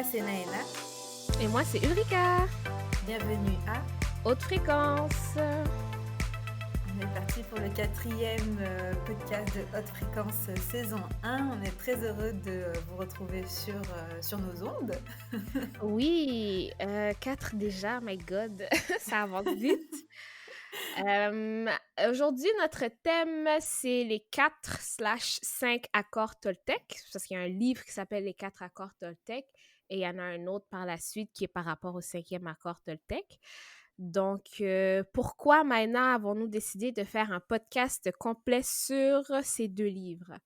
Moi, c'est Naëla. Et moi, c'est Ulrika. Bienvenue à... Haute fréquence. On est parti pour le 4e podcast de Haute Fréquence saison 1. On est très heureux de vous retrouver sur nos ondes. Oui, 4 déjà, my God, ça avance vite. Aujourd'hui, notre thème, c'est les 4/5 accords Toltec, parce qu'il y a un livre qui s'appelle Les 4 accords Toltec, et il y en a un autre par la suite qui est par rapport au 5e accord Toltec. Donc, pourquoi maintenant avons-nous décidé de faire un podcast complet sur ces 2 livres?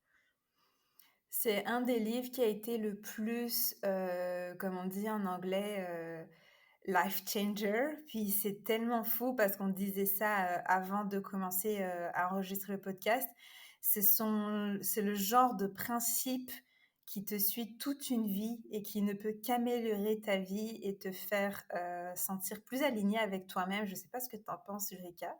C'est un des livres qui a été le plus, comme on dit en anglais, life changer. Puis c'est tellement fou parce qu'on disait ça avant de commencer à enregistrer le podcast. C'est le genre de principe qui te suit toute une vie et qui ne peut qu'améliorer ta vie et te faire sentir plus aligné avec toi-même. Je ne sais pas ce que tu en penses, Ulrika.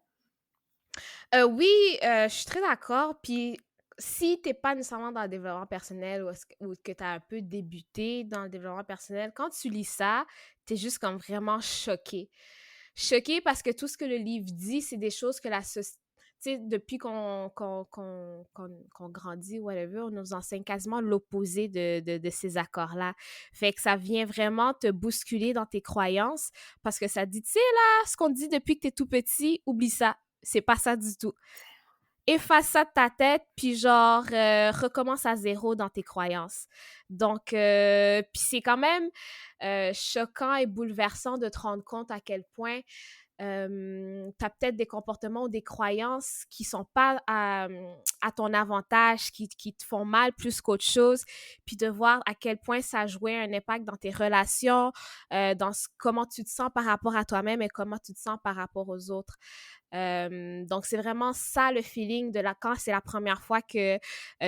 Oui, je suis très d'accord. Puis si t'es pas nécessairement dans le développement personnel ou que tu as un peu débuté dans le développement personnel, quand tu lis ça, t'es juste comme vraiment choqué. Choqué parce que tout ce que le livre dit, c'est des choses que la société, tu sais, depuis qu'on grandit, whatever, on nous enseigne quasiment l'opposé de ces accords-là. Fait que ça vient vraiment te bousculer dans tes croyances parce que ça dit, tu sais, là, ce qu'on dit depuis que t'es tout petit, oublie ça. C'est pas ça du tout. Efface ça de ta tête, puis genre, recommence à zéro dans tes croyances. Donc, puis c'est quand même choquant et bouleversant de te rendre compte à quel point tu as peut-être des comportements ou des croyances qui sont pas à ton avantage, qui te font mal plus qu'autre chose, puis de voir à quel point ça a joué un impact dans tes relations, dans comment tu te sens par rapport à toi-même et comment tu te sens par rapport aux autres. Donc, c'est vraiment ça le feeling quand c'est la première fois que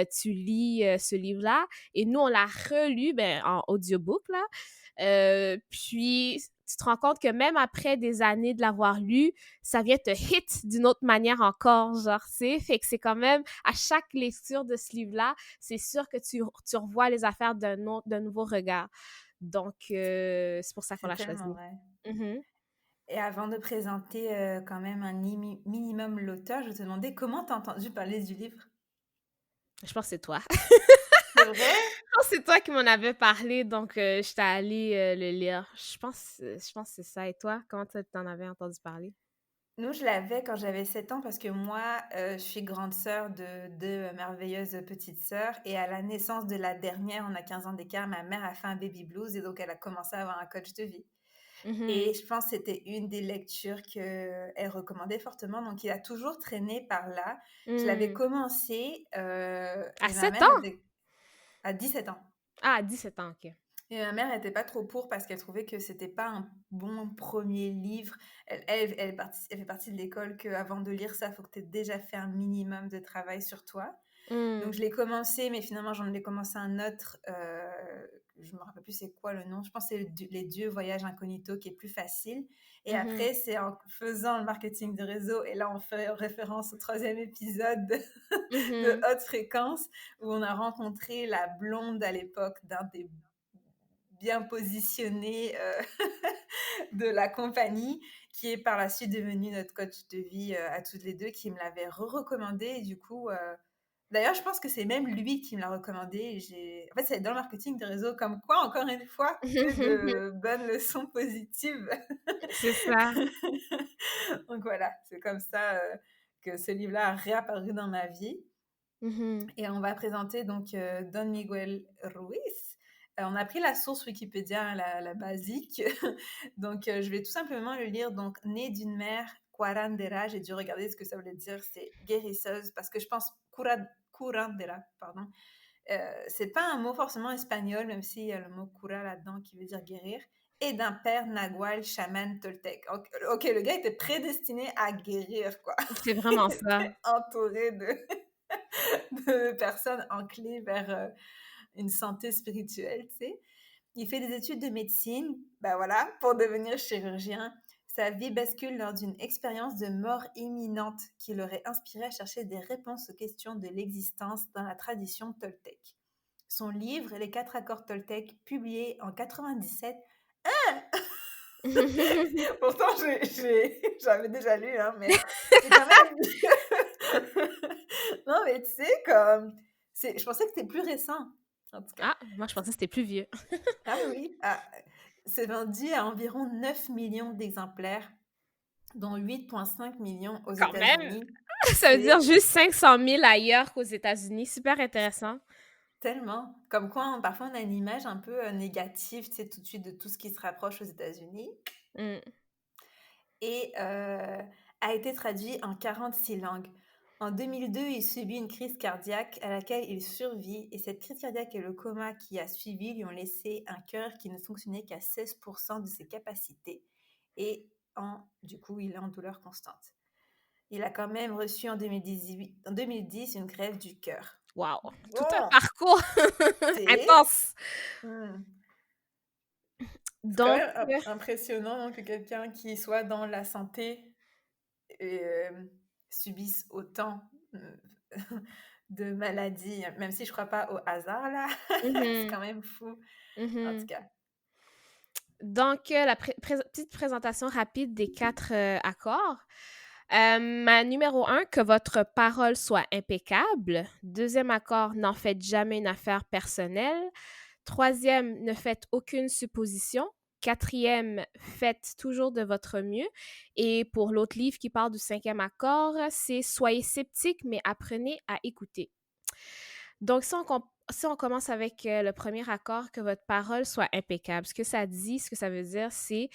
tu lis ce livre-là. Et nous, on l'a relu en audiobook, là. Puis, tu te rends compte que même après des années de l'avoir lu, ça vient te hit d'une autre manière encore, genre, tu sais. Fait que c'est quand même, à chaque lecture de ce livre-là, c'est sûr que tu revois les affaires d'un nouveau regard. Donc, c'est pour ça qu'on C'est l'a tellement choisi. vrai. Mhm. Et avant de présenter quand même un minimum l'auteur, je te demandais comment tu as entendu parler du livre. Je pense que c'est toi. C'est vrai? Je pense que c'est toi qui m'en avais parlé, donc j'étais allée le lire. Je pense que c'est ça. Et toi, comment tu t'en avais entendu parler? Nous, je l'avais quand j'avais 7 ans parce que moi, je suis grande sœur de deux merveilleuses petites sœurs. Et à la naissance de la dernière, on a 15 ans d'écart, ma mère a fait un baby blues et donc elle a commencé à avoir un coach de vie. Et Mhm. je pense que c'était une des lectures qu'elle recommandait fortement. Donc, il a toujours traîné par là. Je l'avais Hmm. commencé À et ma 7 mère ans? était à 17 ans. Ah, à 17 ans, ok. Et ma mère n'était pas trop pour parce qu'elle trouvait que c'était pas un bon premier livre. Elle fait partie de l'école qu'avant de lire ça, il faut que tu aies déjà fait un minimum de travail sur toi. Donc, Hmm. je l'ai commencé, mais finalement, j'en ai commencé un autre. Je me rappelle plus c'est quoi le nom. Je pense que c'est Les Dieux Voyage Incognito qui est plus facile. Et Mhm. après, c'est en faisant le marketing de réseau. Et là, on fait référence au 3e épisode de Mhm. Haute Fréquence où on a rencontré la blonde à l'époque d'un des bien positionnés de la compagnie, qui est par la suite devenu notre coach de vie à toutes les deux, qui me l'avait recommandé. Et du coup, d'ailleurs, je pense que c'est même lui qui me l'a recommandé. En fait, c'est dans le marketing de réseau, comme quoi, encore une fois, que de bonnes leçons positives. C'est ça. Donc voilà, c'est comme ça que ce livre-là a réapparu dans ma vie. Mhm. Et on va présenter donc Don Miguel Ruiz. On a pris la source Wikipédia, la basique. Donc, je vais tout simplement le lire. Donc, né d'une mère curandera, j'ai dû regarder ce que ça voulait dire. C'est guérisseuse, parce que je pense curandera, pardon. C'est pas un mot forcément espagnol, même s'il y a le mot cura là-dedans qui veut dire guérir. Et d'un père nagual chaman toltec. Ok, le gars était prédestiné à guérir, quoi. C'est Il vraiment ça. était entouré de personnes enclines vers une santé spirituelle, tu sais. Il fait des études de médecine, ben voilà, pour devenir chirurgien. Sa vie bascule lors d'une expérience de mort imminente qui l'aurait inspiré à chercher des réponses aux questions de l'existence dans la tradition toltèque. Son livre Les 4 accords Toltec, publié en 97. Pourtant, j'avais déjà lu, hein, mais c'est quand même... Non, mais tu sais, comme... Je pensais que c'était plus récent, en tout cas. Ah, moi, je pensais que c'était plus vieux. Ah oui, c'est vendu à environ 9 millions d'exemplaires, dont 8,5 millions aux Quand même! États-Unis. Ça veut dire C'est juste 500 000 ailleurs qu'aux États-Unis. Super intéressant. tellement... Comme quoi, parfois, on a une image un peu négative, tu sais, tout de suite, de tout ce qui se rapproche aux États-Unis. Mm. Et a été traduit en 46 langues. En 2002, il subit une crise cardiaque à laquelle il survit, et cette crise cardiaque et le coma qui a suivi lui ont laissé un cœur qui ne fonctionnait qu'à 16% de ses capacités, et du coup, il est en douleur constante. Il a quand même reçu en 2010 une greffe du cœur. Wow! Tout un Oh, parcours c'est intense! hmm, c'est quand Donc, même impressionnant que quelqu'un qui soit dans la santé subissent autant de maladies, même si je crois pas au hasard là. C'est mhm, quand même fou, en tout mhm. cas. Donc, la petite présentation rapide des 4 accords. Ma numéro 1, que votre parole soit impeccable. Deuxième accord, n'en faites jamais une affaire personnelle. Troisième, ne faites aucune supposition. Quatrième, faites toujours de votre mieux. Et pour l'autre livre qui parle du cinquième accord, c'est soyez sceptique, mais apprenez à écouter. Donc, si on commence avec le premier accord, que votre parole soit impeccable, ce que ça dit, ce que ça veut dire, c'est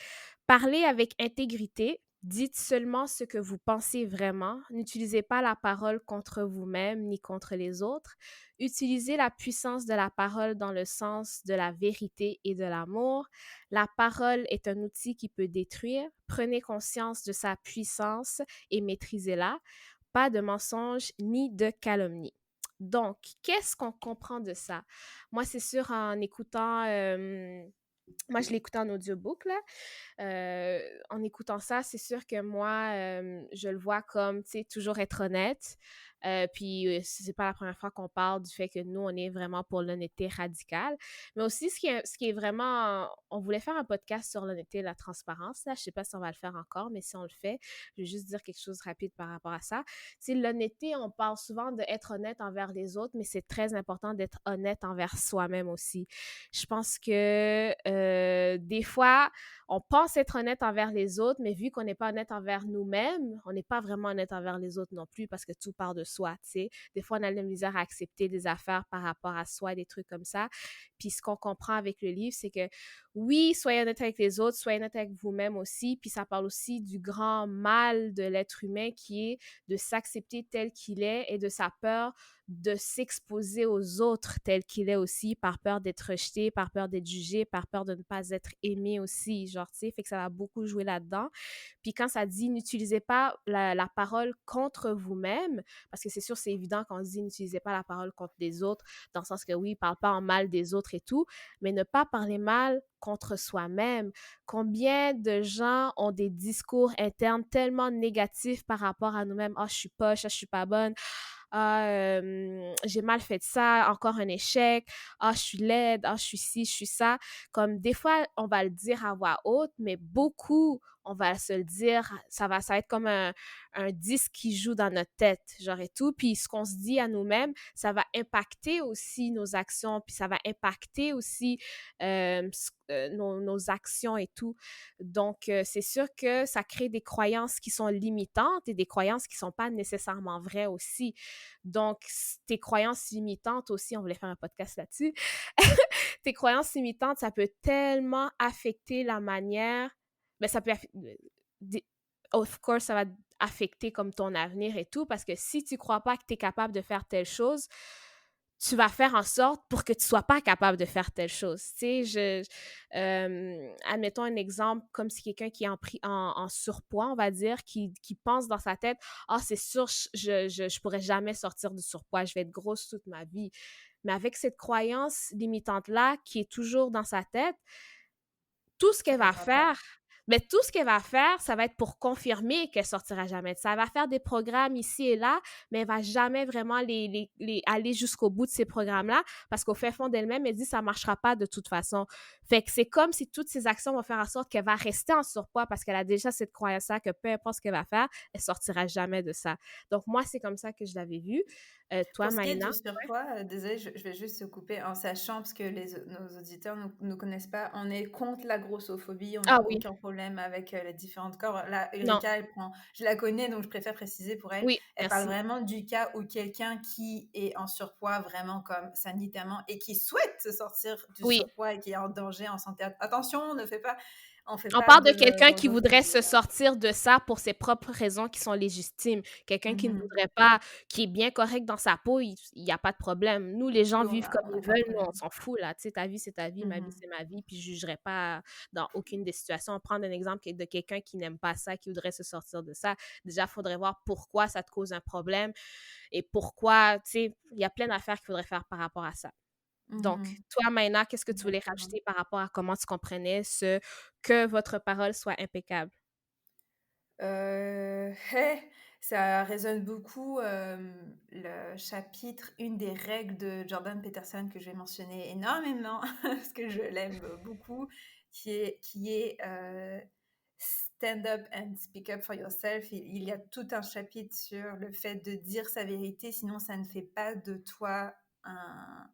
parler avec intégrité. Dites seulement ce que vous pensez vraiment. N'utilisez pas la parole contre vous-même ni contre les autres. Utilisez la puissance de la parole dans le sens de la vérité et de l'amour. La parole est un outil qui peut détruire. Prenez conscience de sa puissance et maîtrisez-la. Pas de mensonges ni de calomnie. Donc, qu'est-ce qu'on comprend de ça? Moi, c'est sûr, en écoutant... moi, je l'écoutais en audiobook, là. En écoutant ça, c'est sûr que moi, je le vois comme, tu sais, toujours être honnête. Puis, c'est pas la première fois qu'on parle du fait que nous, on est vraiment pour l'honnêteté radicale. Mais aussi, ce qui est vraiment... On voulait faire un podcast sur l'honnêteté et la transparence, là. Je sais pas si on va le faire encore, mais si on le fait, je vais juste dire quelque chose de rapide par rapport à ça. Tu sais, l'honnêteté, on parle souvent d'être honnête envers les autres, mais c'est très important d'être honnête envers soi-même aussi. Je pense que des fois, on pense être honnête envers les autres, mais vu qu'on n'est pas honnête envers nous-mêmes, on n'est pas vraiment honnête envers les autres non plus parce que tout part de soi, tu sais. Des fois, on a de la misère à accepter des affaires par rapport à soi, des trucs comme ça. Puis ce qu'on comprend avec le livre, c'est que oui, soyez honnête avec les autres, soyez honnête avec vous-même aussi. Puis ça parle aussi du grand mal de l'être humain qui est de s'accepter tel qu'il est et de sa peur de s'exposer aux autres tel qu'il est aussi, par peur d'être rejeté, par peur d'être jugé, par peur de ne pas être aimé aussi, genre, tu sais, fait que ça va beaucoup jouer là-dedans. Puis quand ça dit « n'utilisez pas la parole contre vous-même », parce que c'est sûr, c'est évident quand on dit « n'utilisez pas la parole contre les autres », dans le sens que oui, parle pas en mal des autres et tout, mais ne pas parler mal contre soi-même. Combien de gens ont des discours internes tellement négatifs par rapport à nous-mêmes? « Ah, je suis poche, ah, je suis pas bonne. Ah, j'ai mal fait ça, encore un échec. Ah, je suis laide. Ah, je suis ci, je suis ça. » Comme des fois, on va le dire à voix haute, mais beaucoup, on va se le dire, ça va être comme un disque qui joue dans notre tête, genre et tout. Puis ce qu'on se dit à nous-mêmes, ça va impacter aussi nos actions, puis ça va impacter aussi nos actions et tout. Donc, c'est sûr que ça crée des croyances qui sont limitantes et des croyances qui ne sont pas nécessairement vraies aussi. Donc, tes croyances limitantes aussi, on voulait faire un podcast là-dessus, tes croyances limitantes, ça peut tellement affecter la manière, mais ça peut of course, ça va affecter comme ton avenir et tout, parce que si tu crois pas que tu es capable de faire telle chose, tu vas faire en sorte pour que tu sois pas capable de faire telle chose. Tu sais, admettons un exemple, comme si quelqu'un qui est en surpoids, on va dire, qui pense dans sa tête, « Ah, c'est sûr, je pourrais jamais sortir du surpoids, je vais être grosse toute ma vie. » Mais avec cette croyance limitante-là qui est toujours dans sa tête, tout ce Ça qu'elle va n'arrivera pas. faire, Mais tout ce qu'elle va faire, ça va être pour confirmer qu'elle sortira jamais de ça. Elle va faire des programmes ici et là, mais elle va jamais vraiment aller jusqu'au bout de ces programmes-là parce qu'au fin fond d'elle-même, elle dit ça marchera pas de toute façon. Fait que c'est comme si toutes ces actions vont faire en sorte qu'elle va rester en surpoids parce qu'elle a déjà cette croyance-là que peu importe ce qu'elle va faire, elle sortira jamais de ça. Donc moi, c'est comme ça que je l'avais vu. Toi, Pour ce qui est Maïna? du surpoids, désolée, je vais juste te couper en sachant, parce que nos auditeurs ne connaissent pas, on est contre la grossophobie, on Ah n'a oui, aucun problème avec les différents corps. Là, non, Eureka, je la connais, donc je préfère préciser pour elle. oui, Elle parle merci. vraiment du cas où quelqu'un qui est en surpoids vraiment comme sanitairement et qui souhaite se sortir du Oui, surpoids et qui est en danger en santé. Attention, on fait on pas parle de de quelqu'un qui voudrait grossophobie se là. sortir de ça pour ses propres raisons qui sont légitimes. Quelqu'un qui ne Mhm. voudrait pas, qui est bien correct dans sa peau, il y a pas de problème. Nous, les gens Oui, vivent comme on n'a ils pas de veulent, nous, on problème. s'en fout, là. Tu sais, ta vie, c'est ta vie, ma vie, Mhm. c'est ma vie, puis je jugerai pas dans aucune des situations. Prendre un exemple de quelqu'un qui n'aime pas ça, qui voudrait se sortir de ça. Déjà, il faudrait voir pourquoi ça te cause un problème et pourquoi, tu sais, il y a plein d'affaires qu'il faudrait faire par rapport à ça. Donc, Mhm. toi, Maïna, qu'est-ce que tu voulais Exactement. rajouter par rapport à comment tu comprenais que votre parole soit impeccable? Ça résonne beaucoup, le chapitre, une des règles de Jordan Peterson que je vais mentionner énormément parce que je l'aime beaucoup, qui est Stand up and speak up for yourself. Il y a tout un chapitre sur le fait de dire sa vérité, sinon ça ne fait pas de toi un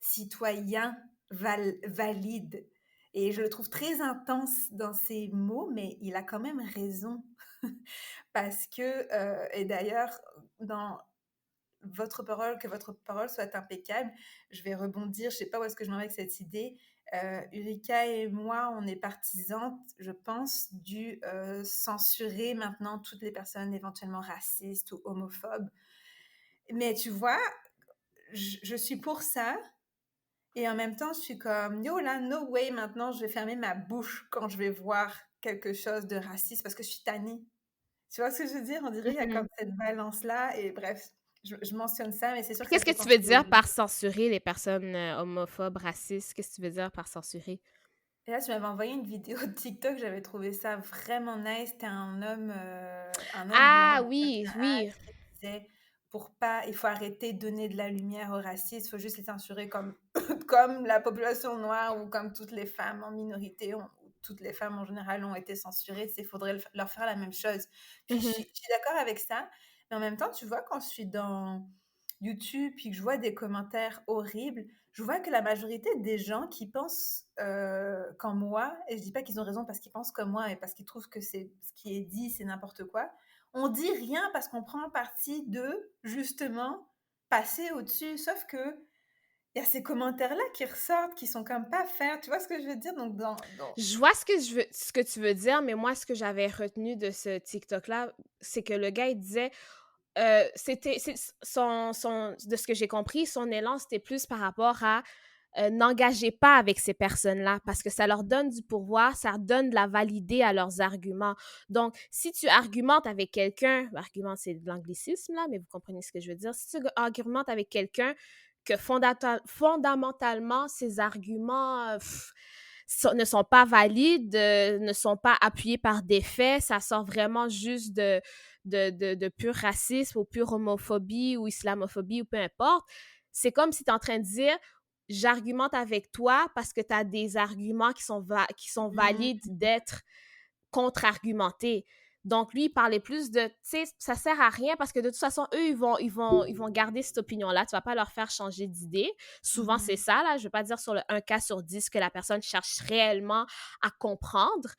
citoyen valide. Et je le trouve très intense dans ses mots, mais il a quand même raison. Parce que, et d'ailleurs, dans que votre parole soit impeccable, je vais rebondir, je ne sais pas où est-ce que je m'en vais avec cette idée. Eureka et moi, on est partisantes, je pense, du censurer maintenant toutes les personnes éventuellement racistes ou homophobes. Mais tu vois, je suis pour ça, et en même temps, je suis comme, yo là, no way, maintenant, je vais fermer ma bouche quand je vais voir quelque chose de raciste parce que je suis tannée. Tu vois ce que je veux dire? On dirait qu'il y a Mhm. comme cette balance-là et bref, je mentionne ça, mais c'est sûr Puis que ça qu'est-ce me fait que tu penser veux aux dire livres. par censurer les personnes homophobes, racistes? Qu'est-ce que tu veux dire par censurer? Et là, tu m'avais envoyé une vidéo de TikTok, j'avais trouvé ça vraiment nice. C'était un homme blanc Ah d'un oui, certain oui. âge qui disait pour pas, il faut arrêter de donner de la lumière aux racistes, il faut juste les censurer comme, comme la population noire ou comme toutes les femmes en minorité, toutes les femmes en général ont été censurées, il faudrait leur faire la même chose. Puis Mhm. je suis d'accord avec ça, mais en même temps, tu vois, quand je suis dans YouTube puis que je vois des commentaires horribles, je vois que la majorité des gens qui pensent comme moi, et je dis pas qu'ils ont raison parce qu'ils pensent comme moi, mais parce qu'ils trouvent que c'est ce qui est dit, c'est n'importe quoi, on dit rien parce qu'on prend parti de, justement, passer au-dessus. Sauf que il y a ces commentaires-là qui ressortent, qui sont comme pas faire. Tu vois ce que je veux dire? Donc, Je vois ce que tu veux dire, mais moi, ce que j'avais retenu de ce TikTok-là, c'est que le gars, il disait, de ce que j'ai compris, son élan, c'était plus par rapport à n'engagez pas avec ces personnes-là parce que ça leur donne du pouvoir, ça leur donne de la validité à leurs arguments. Donc, si tu argumentes avec quelqu'un, argument, c'est de l'anglicisme, là, mais vous comprenez ce que je veux dire. Si tu argumentes avec quelqu'un que fondamentalement, ces arguments ne sont pas valides, ne sont pas appuyés par des faits, ça sort vraiment juste de pur racisme ou pure homophobie ou islamophobie ou peu importe, c'est comme si tu es en train de dire j'argumente avec toi parce que tu as des arguments qui sont valides d'être contre-argumentés. Donc, lui, il parlait plus de, tu sais, ça sert à rien parce que de toute façon, eux, ils vont garder cette opinion-là. Tu vas pas leur faire changer d'idée. Souvent, c'est ça, là. Je vais pas dire sur le 1 cas sur 10 que la personne cherche réellement à comprendre.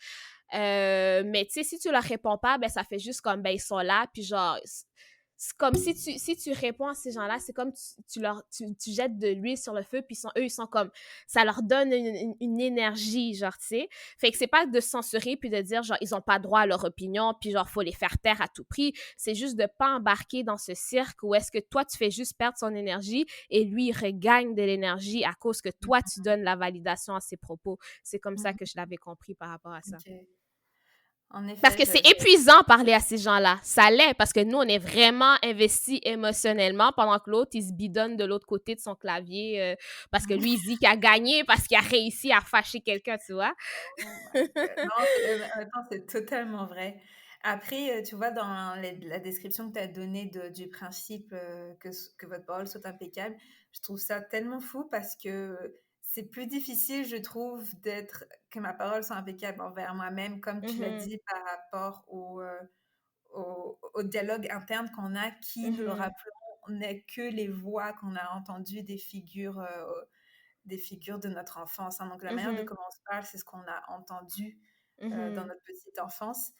Mais tu sais, si tu leur réponds pas, ben ça fait juste comme, ben ils sont là, puis genre, c'est comme si tu réponds à ces gens-là, c'est comme tu jettes de l'huile sur le feu, puis eux, ils sont comme, ça leur donne une énergie, genre, tu sais. Fait que c'est pas de censurer, puis de dire, genre, ils ont pas droit à leur opinion, puis genre, faut les faire taire à tout prix. C'est juste de pas embarquer dans ce cirque où est-ce que toi, tu fais juste perdre son énergie, et lui, il regagne de l'énergie à cause que toi, tu donnes la validation à ses propos. C'est comme ça que je l'avais compris par rapport à ça. OK. En Parce effet, que c'est épuisant parler à ces gens-là. Ça l'est, parce que nous, on est vraiment investis émotionnellement pendant que l'autre, il se bidonne de l'autre côté de son clavier parce que lui, il dit qu'il a gagné, parce qu'il a réussi à fâcher quelqu'un, tu vois? Oh my God. Non, honnêtement, c'est totalement vrai. Après, tu vois, dans la description que tu as donnée du principe que votre parole soit impeccable, je trouve ça tellement fou parce que c'est plus difficile, je trouve, que ma parole soit impeccable envers moi-même, comme tu l'as Mhm, dit, par rapport au dialogue interne qu'on a, qui, nous le mhm, rappelons, n'est que les voix qu'on a entendues des figures de notre enfance, hein. Donc, la manière de mhm, comment on se parle, c'est ce qu'on a entendu dans mhm, notre petite enfance.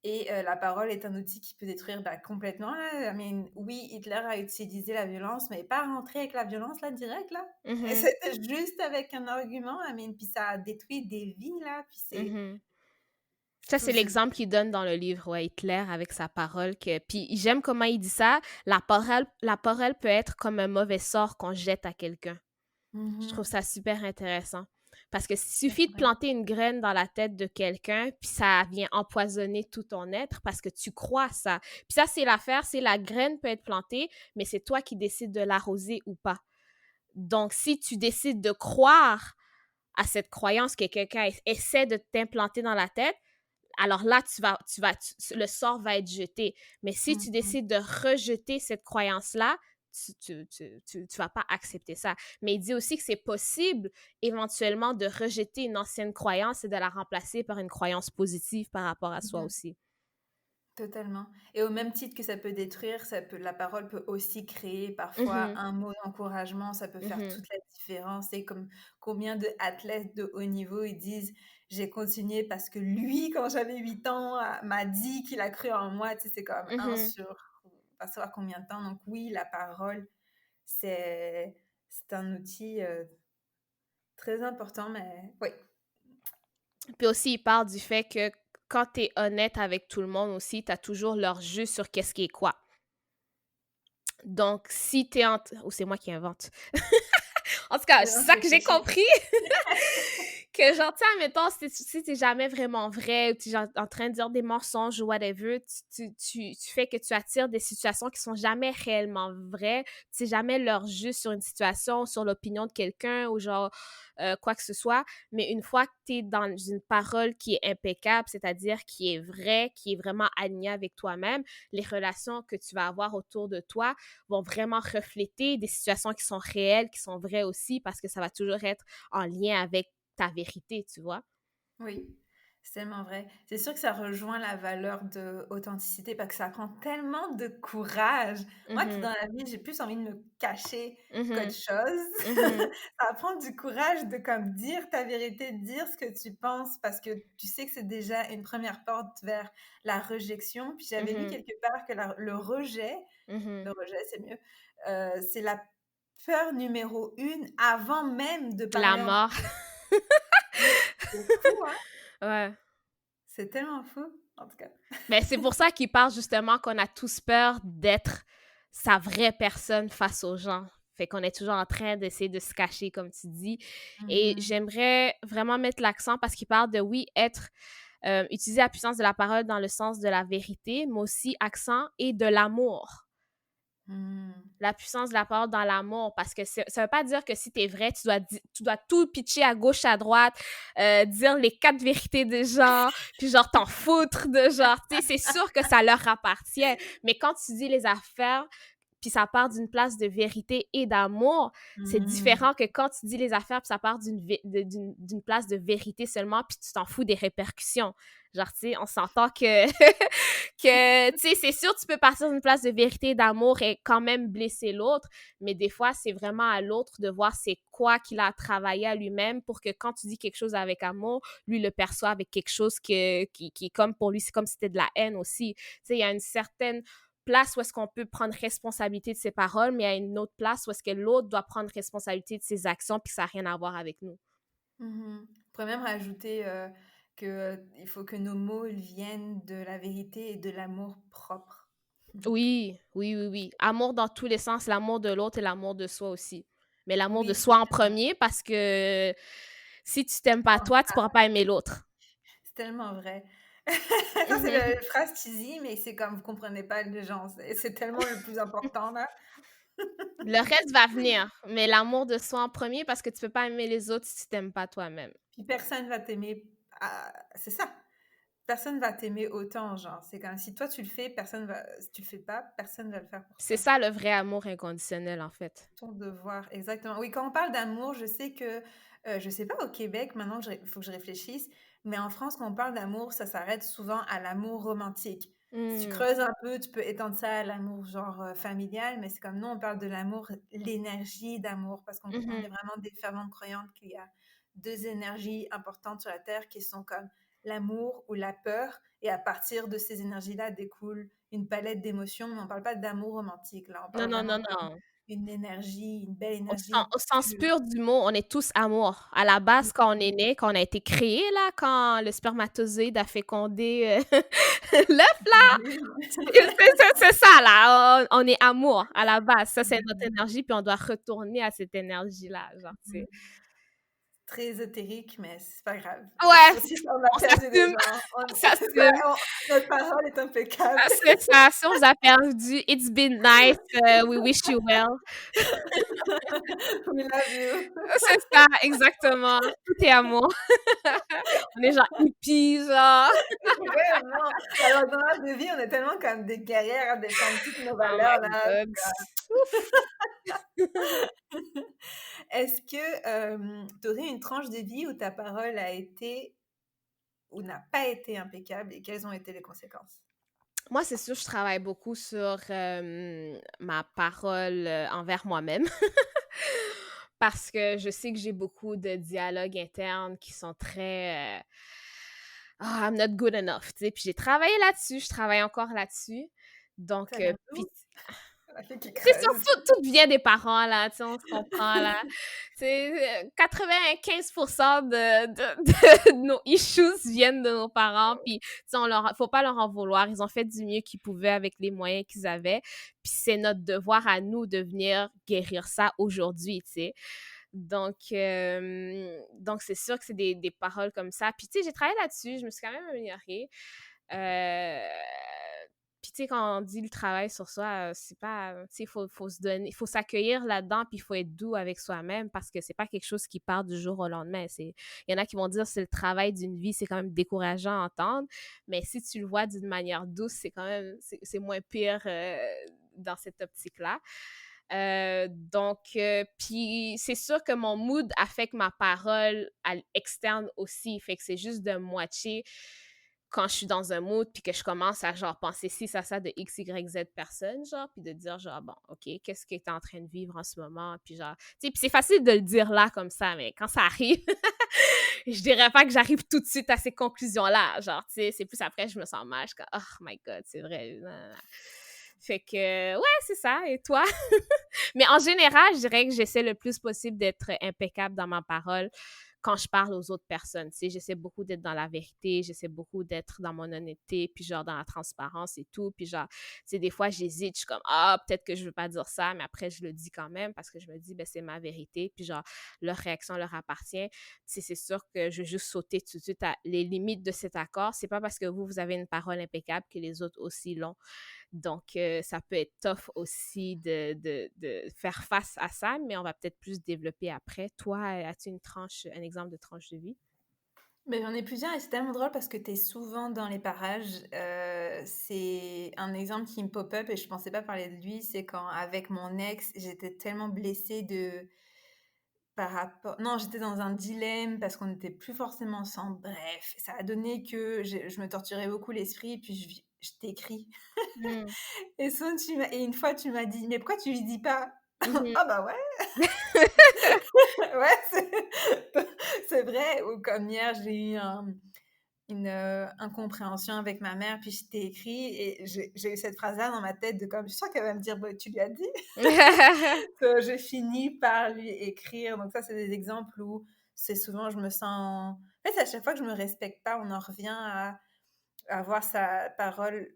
Et la parole est un outil qui peut détruire complètement. Là. Oui, Hitler a utilisé la violence, mais pas rentré avec la violence là, direct. Là. Et mhm, c'était juste avec un argument. Puis ça a détruit des vies. Là, puis mhm. Ça, c'est c'est- l'exemple qu'il donne dans le livre, ouais, Hitler, avec sa parole. Puis j'aime comment il dit ça. La parole peut être comme un mauvais sort qu'on jette à quelqu'un. Je trouve Mhm, ça super intéressant. Parce que c'est suffit de vrai. planter une graine dans la tête de quelqu'un, puis ça vient empoisonner tout ton être parce que tu crois ça. Puis ça, c'est l'affaire, c'est la graine peut être plantée, mais c'est toi qui décides de l'arroser ou pas. Donc, si tu décides de croire à cette croyance que quelqu'un essaie de t'implanter dans la tête, alors là, le sort va être jeté. Mais si tu Mhm, décides de rejeter cette croyance-là, tu vas pas accepter ça. Mais il dit aussi que c'est possible éventuellement de rejeter une ancienne croyance et de la remplacer par une croyance positive par rapport à soi mhm. aussi. Totalement. Et au même titre que ça peut détruire, la parole peut aussi créer parfois Mhm, un mot d'encouragement, ça peut faire mhm, toute la différence. Et comme combien de athlètes de haut niveau, ils disent, j'ai continué parce que lui, quand j'avais 8 ans, m'a dit qu'il a cru en moi. Tu sais, c'est comme un mhm. sur, pas savoir combien de temps. Donc oui, la parole, c'est, c'est un outil très important, mais oui. Puis aussi, il parle du fait que quand tu es honnête avec tout le monde aussi, tu as toujours leur jus sur qu'est-ce qui est quoi. Donc, si tu es en... Ou c'est moi qui invente. En tout cas, Non, c'est ça que j'ai c'est- compris. Que genre, tu sais, admettons, si t'es jamais vraiment vrai ou tu es en train de dire des mensonges ou whatever, tu fais que tu attires des situations qui sont jamais réellement vraies. Tu sais jamais leur juste sur une situation, sur l'opinion de quelqu'un ou genre quoi que ce soit. Mais une fois que tu es dans une parole qui est impeccable, c'est-à-dire qui est vraie, qui est vraiment alignée avec toi-même, les relations que tu vas avoir autour de toi vont vraiment refléter des situations qui sont réelles, qui sont vraies aussi, parce que ça va toujours être en lien avec ta vérité, tu vois. Oui, c'est tellement vrai. C'est sûr que ça rejoint la valeur de authenticité parce que ça prend tellement de courage. Moi qui Mhm, dans la vie, j'ai plus envie de me cacher qu'autre mhm, chose. mhm, Ça prend du courage de comme dire ta vérité, dire ce que tu penses parce que tu sais que c'est déjà une première porte vers la rejection. Puis j'avais lu mhm, quelque part que mhm. le rejet c'est mieux, c'est la peur numéro une avant même de La parler en mort. public. C'est fou, hein? Ouais. C'est tellement fou, en tout cas. Mais c'est pour ça qu'il parle justement qu'on a tous peur d'être sa vraie personne face aux gens. Fait qu'on est toujours en train d'essayer de se cacher, comme tu dis. Et Mhm. j'aimerais vraiment mettre l'accent parce qu'il parle de, oui, être, utiliser la puissance de la parole dans le sens de la vérité, mais aussi accent et de l'amour. Mhm. La puissance de la parole dans l'amour, parce que ça veut pas dire que si t'es vrai, tu dois tout pitcher à gauche, à droite, dire les 4 vérités des gens, puis genre t'en foutre de genre, tu sais, c'est sûr que ça leur appartient, mais quand tu dis les affaires, puis ça part d'une place de vérité et d'amour, c'est Mhm. différent que quand tu dis les affaires, puis ça part d'une place de vérité seulement, puis tu t'en fous des répercussions. Genre, tu sais, on s'entend que, que tu sais, c'est sûr, tu peux partir d'une place de vérité et d'amour et quand même blesser l'autre, mais des fois, c'est vraiment à l'autre de voir c'est quoi qu'il a travaillé à lui-même pour que quand tu dis quelque chose avec amour, lui le perçoit avec quelque chose qui est comme pour lui, c'est comme si c'était de la haine aussi. Tu sais, il y a une certaine place où est-ce qu'on peut prendre responsabilité de ses paroles, mais il y a une autre place où est-ce que l'autre doit prendre responsabilité de ses actions, puis ça n'a rien à voir avec nous. Mhm. Je pourrais même rajouter que il faut que nos mots ils viennent de la vérité et de l'amour propre. Oui, oui, oui, oui. Amour dans tous les sens, l'amour de l'autre et l'amour de soi aussi. Mais l'amour de Oui, soi en totalement. premier parce que si tu t'aimes pas toi, tu pourras pas aimer l'autre. C'est tellement vrai. Ça, c'est Mhm. la phrase cheesy, mais c'est comme vous comprenez pas les gens. C'est tellement le plus important, là. Le reste va venir, mais l'amour de soi en premier parce que tu peux pas aimer les autres si tu t'aimes pas toi-même. Puis personne va t'aimer. C'est ça. Personne va t'aimer autant, genre. C'est comme si toi tu le fais, personne va. Si tu le fais pas, personne va le faire pour C'est toi. ça le vrai amour inconditionnel, en fait. Ton devoir, exactement. Oui, quand on parle d'amour, je sais que, je sais pas au Québec, maintenant, il faut que je réfléchisse, mais en France, quand on parle d'amour, ça s'arrête souvent à l'amour romantique. Si tu Mmh. creuses un peu, tu peux étendre ça à l'amour genre familial, mais c'est comme nous, on parle de l'amour, l'énergie d'amour, parce qu'on est Mhm. vraiment des ferventes croyantes qu'il y a deux énergies importantes sur la Terre qui sont comme l'amour ou la peur, et à partir de ces énergies-là découle une palette d'émotions, mais on parle pas d'amour romantique, là, on Non, parle non, vraiment non, non. une énergie, une belle énergie Au sens pure. pur du mot, on est tous amour. À la base, quand on est né, quand on a été créé, là, quand le spermatozoïde a fécondé l'œuf, c'est ça, là. On est amour à la base. Ça, c'est notre énergie, puis on doit retourner à cette énergie-là, genre, tu sais. Très ésotérique, mais c'est pas grave. Ouais, Si on a on perdu des s'assume, gens, on c'est pas, s'assume. notre parole est Ah, impeccable. c'est ça. Si on vous a perdu, it's been nice. We wish you well. We love you. C'est ça, exactement. Tout est amour. On est genre hippies, genre. Vraiment. Alors, dans notre vie, on est tellement comme des guerrières à défendre toutes nos Oh my valeurs, là. God. Ouf. Est-ce que tu aurais une tranche de vie où ta parole a été ou n'a pas été impeccable et quelles ont été les conséquences? Moi, c'est sûr, je travaille beaucoup sur ma parole envers moi-même parce que je sais que j'ai beaucoup de dialogues internes qui sont très Ah, I'm not good enough, tu sais. Puis j'ai travaillé là-dessus, je travaille encore là-dessus. Donc, Ça vient puis d'où? La fille qui c'est sûr, creuse. tout vient des parents, là, tu sais, on se comprend, là. C'est 95% de nos issues viennent de nos parents, puis tu sais, faut pas leur en vouloir. Ils ont fait du mieux qu'ils pouvaient avec les moyens qu'ils avaient. Puis c'est notre devoir à nous de venir guérir ça aujourd'hui, tu sais. Donc c'est sûr que c'est des paroles comme ça. Puis tu sais, j'ai travaillé là-dessus, je me suis quand même améliorée. Euh, Puis, tu sais, quand on dit le travail sur soi, c'est pas. Tu sais, faut se donner, il faut s'accueillir là-dedans, puis il faut être doux avec soi-même parce que c'est pas quelque chose qui part du jour au lendemain. Il y en a qui vont dire c'est le travail d'une vie, c'est quand même décourageant à entendre, mais si tu le vois d'une manière douce, c'est quand même. C'est moins pire dans cette optique-là. Puis c'est sûr que mon mood affecte ma parole externe aussi. Fait que c'est juste de moitié quand je suis dans un mood puis que je commence à genre penser ci, ça de X, Y, Z personne, genre, puis de dire genre, bon, OK, qu'est-ce que tu es en train de vivre en ce moment? Puis genre, tu sais, puis c'est facile de le dire là comme ça, mais quand ça arrive, je dirais pas que j'arrive tout de suite à ces conclusions-là. Genre, tu sais, c'est plus après, je me sens mal, je suis comme, oh my God, c'est vrai. Fait que, ouais, c'est ça. Et toi? Mais en général, je dirais que j'essaie le plus possible d'être impeccable dans ma parole quand je parle aux autres personnes. Tu sais, j'essaie beaucoup d'être dans la vérité, j'essaie beaucoup d'être dans mon honnêteté, puis genre dans la transparence et tout. Puis genre, tu sais, des fois, j'hésite, je suis comme, ah, peut-être que je veux pas dire ça, mais après, je le dis quand même parce que je me dis, ben, c'est ma vérité. Puis genre, leur réaction leur appartient. Tu sais, c'est sûr que je vais juste sauter tout de suite à les limites de cet accord. C'est pas parce que vous avez une parole impeccable que les autres aussi l'ont. Donc, ça peut être tough aussi de faire face à ça, mais on va peut-être plus développer après. Toi, as-tu un exemple de tranche de vie? Mais j'en ai plusieurs et c'est tellement drôle parce que tu es souvent dans les parages. C'est un exemple qui me pop-up et je pensais pas parler de lui. C'est quand, avec mon ex, j'étais tellement blessée de par rapport. Non, j'étais dans un dilemme parce qu'on n'était plus forcément ensemble. Bref, ça a donné que je me torturais beaucoup l'esprit, puis je t'écris. Mm. Et une fois, tu m'as dit, mais pourquoi tu lui dis pas? Mhm. Ah bah ouais, ouais, c'est vrai. Ou comme hier, j'ai eu une incompréhension avec ma mère, puis je t'ai écrit et j'ai eu cette phrase-là dans ma tête de comme, je suis sûre qu'elle va me dire, bah, tu lui as dit. Que j'ai fini par lui écrire. Donc ça, c'est des exemples où c'est souvent, je me sens... En fait, à chaque fois que je me respecte pas, on en revient à avoir sa parole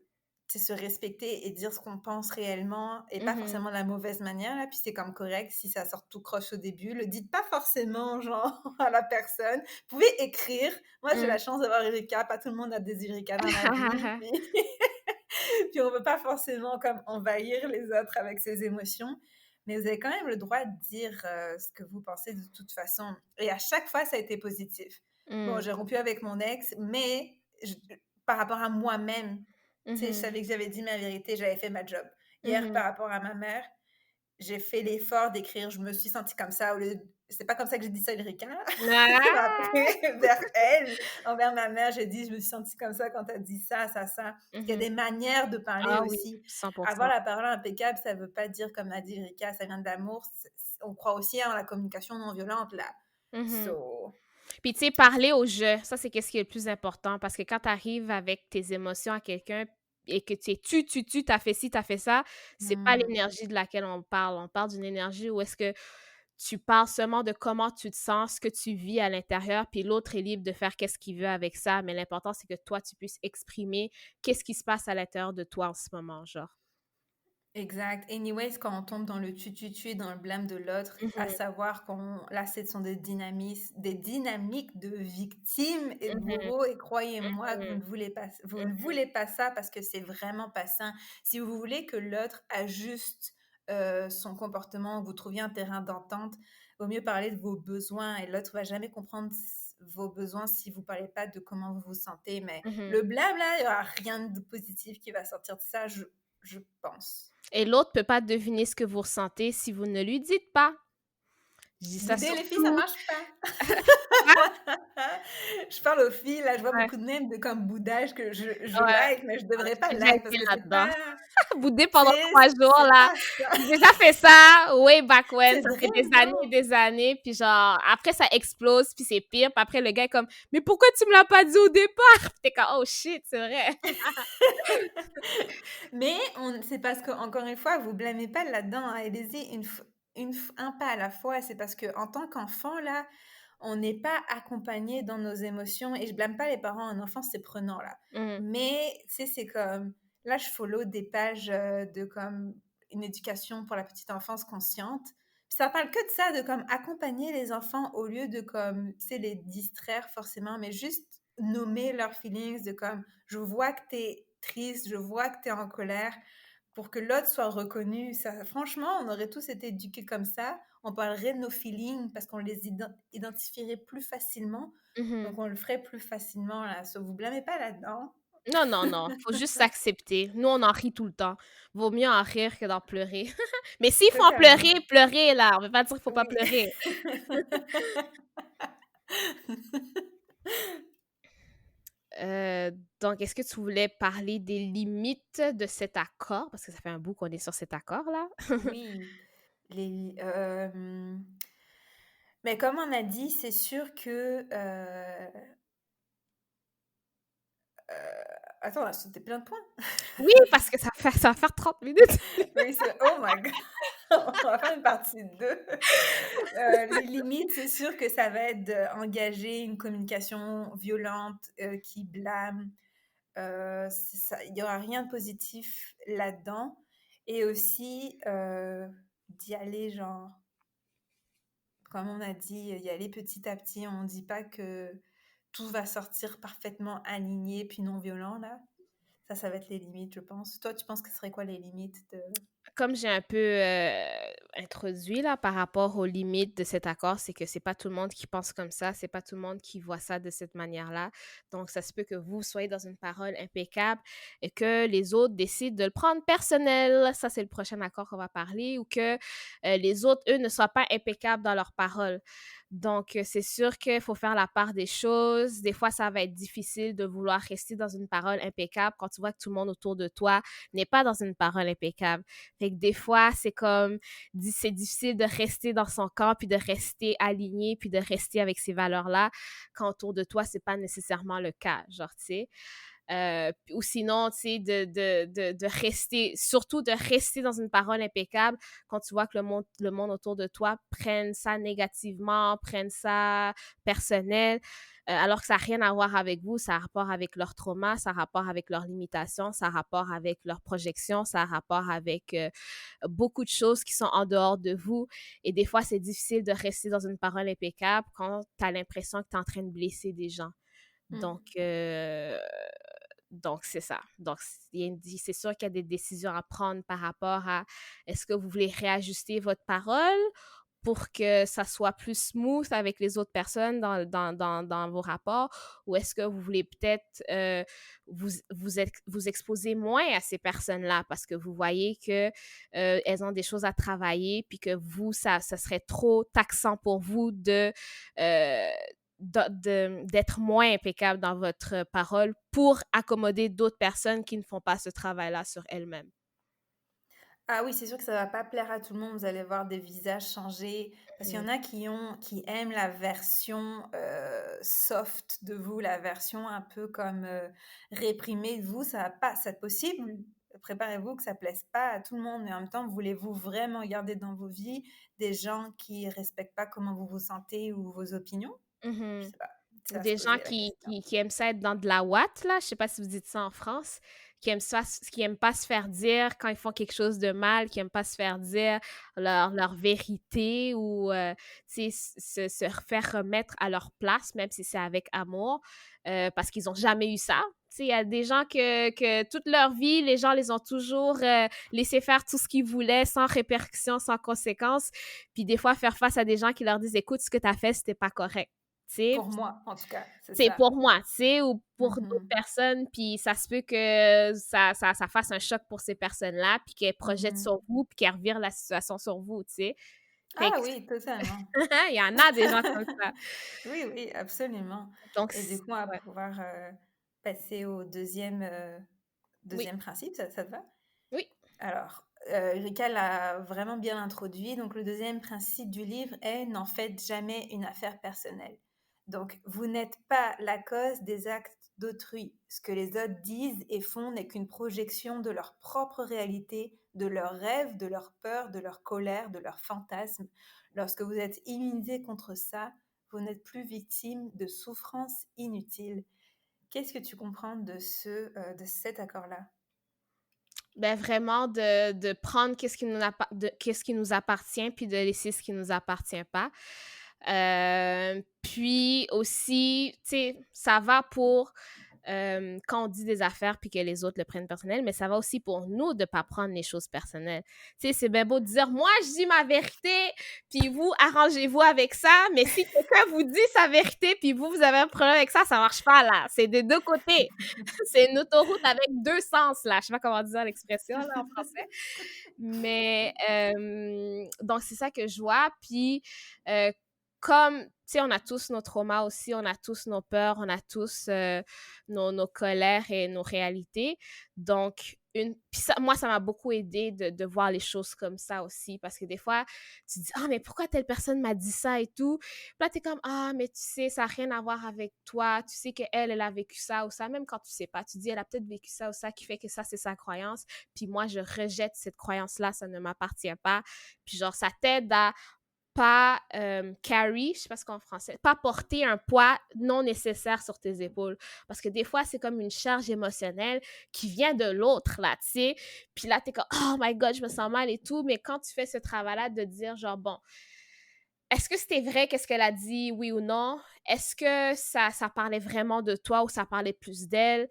se respecter et dire ce qu'on pense réellement et pas Mhm. forcément de la mauvaise manière, là. Puis c'est comme correct si ça sort tout croche au début. Le dites pas forcément, genre, à la personne. Vous pouvez écrire. Moi, j'ai Mhm. la chance d'avoir Erika. Pas tout le monde a des Erika dans la vie. Puis, puis on veut pas forcément comme envahir les autres avec ses émotions. Mais vous avez quand même le droit de dire ce que vous pensez de toute façon. Et à chaque fois, ça a été positif. Bon, Mhm. j'ai rompu avec mon ex, mais par rapport à moi-même, tu sais, je Mhm. savais que j'avais dit ma vérité, j'avais fait ma job. Hier, Mhm. par rapport à ma mère, j'ai fait l'effort d'écrire, je me suis sentie comme ça, au lieu c'est pas comme ça que j'ai dit ça à Erika, mais Ah! après, vers elle, envers ma mère, j'ai dit, je me suis sentie comme ça quand tu as dit ça, ça, ça. Parce qu'il y a Mhm. des manières de parler Ah oui, aussi. Avoir 100%. la parole impeccable, ça veut pas dire, comme a dit Erika, ça vient de l'amour. On croit aussi en la communication non violente, là. Mhm. So, Puis, tu sais, parler au jeu, ça, c'est qu'est-ce qui est le plus important parce que quand tu arrives avec tes émotions à quelqu'un et que tu es t'as fait ci, t'as fait ça, c'est pas hmm. l'énergie de laquelle on parle. On parle d'une énergie où est-ce que tu parles seulement de comment tu te sens, ce que tu vis à l'intérieur, puis l'autre est libre de faire qu'est-ce qu'il veut avec ça. Mais l'important, c'est que toi, tu puisses exprimer qu'est-ce qui se passe à l'intérieur de toi en ce moment, genre. Exact. Anyways, quand on tombe dans le tu et dans le blâme de l'autre, à Mhm, savoir qu'on là, ce sont des dynamiques de victimes et de mhm, bourreaux. Et croyez-moi que mhm, vous ne voulez pas ça parce que c'est vraiment pas sain. Si vous voulez que l'autre ajuste son comportement, que vous trouviez un terrain d'entente, vaut mieux parler de vos besoins et l'autre va jamais comprendre vos besoins si vous parlez pas de comment vous vous sentez. Mais mhm. le blâme là, il y aura rien de positif qui va sortir de ça, je pense. Et l'autre peut pas deviner ce que vous ressentez si vous ne lui dites pas. Je dis ça Bouder les filles, ça surtout. marche pas. Ah, Je parle aux filles, là, je vois ouais, beaucoup de mèmes de comme boudage que je ouais. like, mais je Ah, devrais pas j'ai déjà like parce été que là-dedans. Bouder tu pendant sais, 3 jours, c'est là. pas ça. J'ai déjà fait ça way back when. C'est Ça vrai, fait des années et non? des années. Puis genre, après, ça explose, puis c'est pire. Puis après, le gars est comme, mais pourquoi tu me l'as pas dit au départ? Puis t'es comme, oh shit, c'est vrai. Mais c'est parce que, encore une fois, vous blâmez pas là-dedans, hein. Allez-y un pas à la fois. C'est parce que en tant qu'enfant, là, on n'est pas accompagné dans nos émotions. Et je blâme pas les parents en enfance, c'est prenant, là. Mhm, Mais, tu sais, c'est comme, là, je follow des pages de comme une éducation pour la petite enfance consciente. Puis ça parle que de ça, de comme accompagner les enfants au lieu de comme, tu sais, les distraire forcément, mais juste nommer leurs feelings, de comme, je vois que t'es triste, je vois que t'es en colère, pour que l'autre soit reconnu. Ça, franchement, on aurait tous été éduqués comme ça. On parlerait de nos feelings parce qu'on les identifierait plus facilement. mhm. Donc, on le ferait plus facilement, là. So, vous blâmez pas là-dedans. Non, non, non. Faut juste s'accepter. Nous, on en rit tout le temps. Vaut mieux en rire que d'en pleurer. Mais s'il faut en Totalement. pleurer, pleurer, là. On veut pas dire qu'il faut pas Oui. pleurer. Euh, donc, est-ce que tu voulais parler des limites de cet accord? Parce que ça fait un bout qu'on est sur cet accord-là. Oui. Mais comme on a dit, c'est sûr que attends, on a sauté plein de points. Oui, parce que ça va faire 30 minutes. Oui, oh my god, on va faire une partie 2. Les limites, c'est sûr que ça va être d'engager une communication violente qui blâme. Il n'y aura rien de positif là-dedans. Et aussi d'y aller, genre, comme on a dit, y aller petit à petit. On ne dit pas que tout va sortir parfaitement aligné puis non violent, là. Ça va être les limites, je pense. Toi, tu penses que ce serait quoi les limites de... Comme j'ai un peu introduit là par rapport aux limites de cet accord, c'est que c'est pas tout le monde qui pense comme ça, c'est pas tout le monde qui voit ça de cette manière-là. Donc, ça se peut que vous soyez dans une parole impeccable et que les autres décident de le prendre personnel. Ça, c'est le prochain accord qu'on va parler, ou que les autres, eux, ne soient pas impeccables dans leur parole. Donc, c'est sûr qu'il faut faire la part des choses. Des fois, ça va être difficile de vouloir rester dans une parole impeccable quand tu vois que tout le monde autour de toi n'est pas dans une parole impeccable. Fait que des fois, c'est comme, c'est difficile de rester dans son camp, puis de rester aligné, puis de rester avec ces valeurs-là, quand autour de toi, c'est pas nécessairement le cas, genre, tu sais. ou sinon, tu sais, de rester, surtout de rester dans une parole impeccable quand tu vois que le monde autour de toi prenne ça négativement, prenne ça personnel, alors que ça n'a rien à voir avec vous, ça a rapport avec leur trauma, ça a rapport avec leurs limitations, ça a rapport avec leurs projections, ça a rapport avec beaucoup de choses qui sont en dehors de vous. Et des fois, c'est difficile de rester dans une parole impeccable quand tu as l'impression que tu es en train de blesser des gens. Donc, Mm. donc c'est ça. Donc, c'est sûr qu'il y a des décisions à prendre par rapport à est-ce que vous voulez réajuster votre parole pour que ça soit plus smooth avec les autres personnes dans vos rapports, ou est-ce que vous voulez peut-être vous exposer moins à ces personnes-là parce que vous voyez que elles ont des choses à travailler puis que vous, ça serait trop taxant pour vous d'être moins impeccable dans votre parole pour accommoder d'autres personnes qui ne font pas ce travail-là sur elles-mêmes. Ah oui, c'est sûr que ça va pas plaire à tout le monde. Vous allez voir des visages changer parce qu'il y en a qui aiment la version soft de vous, la version un peu comme réprimée de vous. Ça va pas, c'est possible. Préparez-vous que ça plaise pas à tout le monde, mais en même temps, voulez-vous vraiment garder dans vos vies des gens qui respectent pas comment vous vous sentez ou vos opinions? Je Mhm. sais pas. Ou Ça va se des gens poser la question. qui aiment ça être dans de la ouate, là, je sais pas si vous dites ça en France, qui aiment pas se faire dire quand ils font quelque chose de mal, qui aiment pas se faire dire leur vérité ou tu sais, se faire remettre à leur place, même si c'est avec amour, parce qu'ils ont jamais eu ça. Tu sais, il y a des gens que toute leur vie, les gens les ont toujours laissé faire tout ce qu'ils voulaient sans répercussions, sans conséquences. Puis des fois, faire face à des gens qui leur disent, écoute, ce que tu as fait, c'était pas correct. Tu sais, Pour moi, en tout cas, c'est c'est ça. pour moi, tu sais, ou pour d'autres Mhm. personnes, puis ça se peut que ça fasse un choc pour ces personnes-là, puis qu'elles projettent Mhm. sur vous, puis qu'elles revirent la situation sur vous, tu sais. Fait Ah que oui, totalement. il y en a des gens comme ça. Oui, oui, absolument. Donc Et du coup, on va ouais. pouvoir passer au Oui, deuxième principe, ça te va? oui. Alors, Rika l'a vraiment bien introduit. Donc, le deuxième principe du livre est n'en faites jamais une affaire personnelle. Donc, vous n'êtes pas la cause des actes d'autrui. Ce que les autres disent et font n'est qu'une projection de leur propre réalité, de leurs rêves, de leurs peurs, de leur colère, de leurs fantasmes. Lorsque vous êtes immunisé contre ça, vous n'êtes plus victime de souffrances inutiles. Qu'est-ce que tu comprends de cet accord-là? Ben vraiment de prendre qu'est-ce qui nous appartient, puis de laisser ce qui nous appartient pas. Puis aussi, tu sais, ça va pour quand on dit des affaires puis que les autres le prennent personnel, mais ça va aussi pour nous de pas prendre les choses personnelles. Tu sais, c'est bien beau de dire, moi, je dis ma vérité, puis vous, arrangez-vous avec ça, mais si quelqu'un vous dit sa vérité, puis vous avez un problème avec ça, ça marche pas, là. C'est des deux côtés. C'est une autoroute avec deux sens, là. Je sais pas comment dire l'expression, là, en français. Mais, donc, c'est ça que je vois. Puis, comme, tu sais, on a tous nos traumas aussi, on a tous nos peurs, on a tous nos colères et nos réalités. Donc, puis ça, moi, ça m'a beaucoup aidé de voir les choses comme ça aussi, parce que des fois, tu te dis, ah, mais pourquoi telle personne m'a dit ça et tout? Puis là, t'es comme, ah, mais tu sais, ça n'a rien à voir avec toi, tu sais qu'elle, elle a vécu ça ou ça, même quand tu sais pas, tu dis, elle a peut-être vécu ça ou ça, qui fait que ça, c'est sa croyance, puis moi, je rejette cette croyance-là, ça ne m'appartient pas. Puis genre, ça t'aide à pas carry, je sais pas ce qu'en français, pas porter un poids non nécessaire sur tes épaules. Parce que des fois, c'est comme une charge émotionnelle qui vient de l'autre, là, tu sais. Puis là, t'es comme, oh my God, je me sens mal et tout. Mais quand tu fais ce travail-là de dire, genre, bon, est-ce que c'était vrai, qu'est-ce qu'elle a dit, oui ou non? Est-ce que ça parlait vraiment de toi ou ça parlait plus d'elle?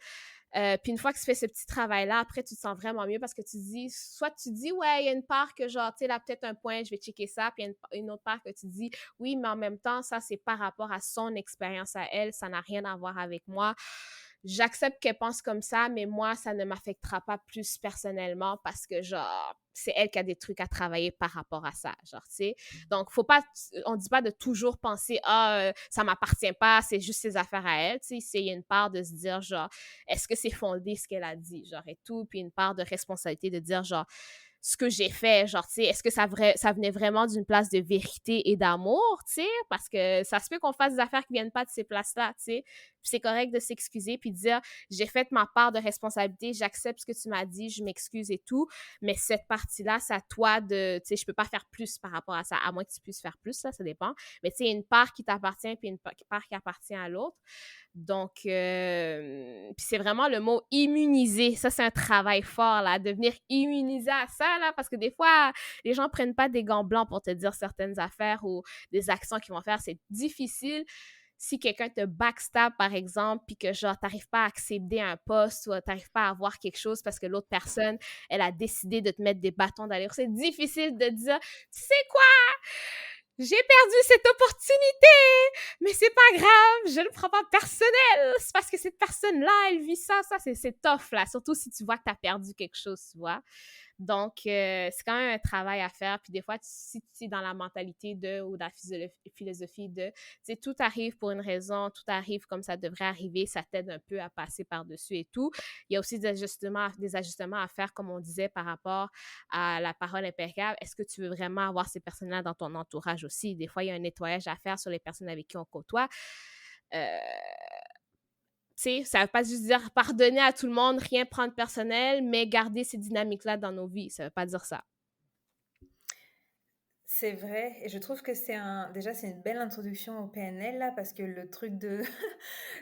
Puis une fois que tu fais ce petit travail-là, après, tu te sens vraiment mieux parce que tu dis, soit tu dis, ouais, il y a une part que genre, tu sais, là, peut-être un point, je vais checker ça, puis il y a une autre part que tu dis, oui, mais en même temps, ça, c'est par rapport à son expérience à elle, ça n'a rien à voir avec moi. J'accepte qu'elle pense comme ça, mais moi, ça ne m'affectera pas plus personnellement parce que, genre, c'est elle qui a des trucs à travailler par rapport à ça, genre, tu sais. Donc, faut pas, on dit pas de toujours penser, ah, ça m'appartient pas, c'est juste ses affaires à elle, tu sais. Il y a une part de se dire, genre, est-ce que c'est fondé ce qu'elle a dit, genre, et tout, puis une part de responsabilité de dire, genre, ce que j'ai fait, genre, tu sais, est-ce que ça venait vraiment d'une place de vérité et d'amour, tu sais, parce que ça se peut qu'on fasse des affaires qui viennent pas de ces places-là, tu sais, puis c'est correct de s'excuser puis de dire, j'ai fait ma part de responsabilité, j'accepte ce que tu m'as dit, je m'excuse et tout, mais cette partie-là, c'est à toi de, tu sais, je peux pas faire plus par rapport à ça, à moins que tu puisses faire plus, ça dépend, mais tu sais, une part qui t'appartient puis une part qui appartient à l'autre. Donc, puis c'est vraiment le mot immuniser. Ça, c'est un travail fort, là, devenir immunisé à ça, là, parce que des fois, les gens prennent pas des gants blancs pour te dire certaines affaires ou des actions qu'ils vont faire. C'est difficile si quelqu'un te backstab, par exemple, puis que, genre, t'arrives pas à accéder à un poste ou t'arrives pas à avoir quelque chose parce que l'autre personne, elle a décidé de te mettre des bâtons dans les roues. C'est difficile de dire, tu sais quoi? J'ai perdu cette opportunité, mais c'est pas grave, je le prends pas personnel, c'est parce que cette personne-là, elle vit ça, c'est tough, là, surtout si tu vois que t'as perdu quelque chose, tu vois. Donc, c'est quand même un travail à faire, puis des fois, si tu es dans la mentalité ou dans la philosophie de, tu sais, tout arrive pour une raison, tout arrive comme ça devrait arriver, ça t'aide un peu à passer par-dessus et tout. Il y a aussi des ajustements à faire, comme on disait, par rapport à la parole impeccable. Est-ce que tu veux vraiment avoir ces personnes-là dans ton entourage aussi? Des fois, il y a un nettoyage à faire sur les personnes avec qui on côtoie. Tu sais, ça veut pas juste dire pardonner à tout le monde, rien prendre personnel, mais garder ces dynamiques-là dans nos vies. Ça veut pas dire ça. C'est vrai, et je trouve que déjà c'est une belle introduction au PNL là, parce que le truc de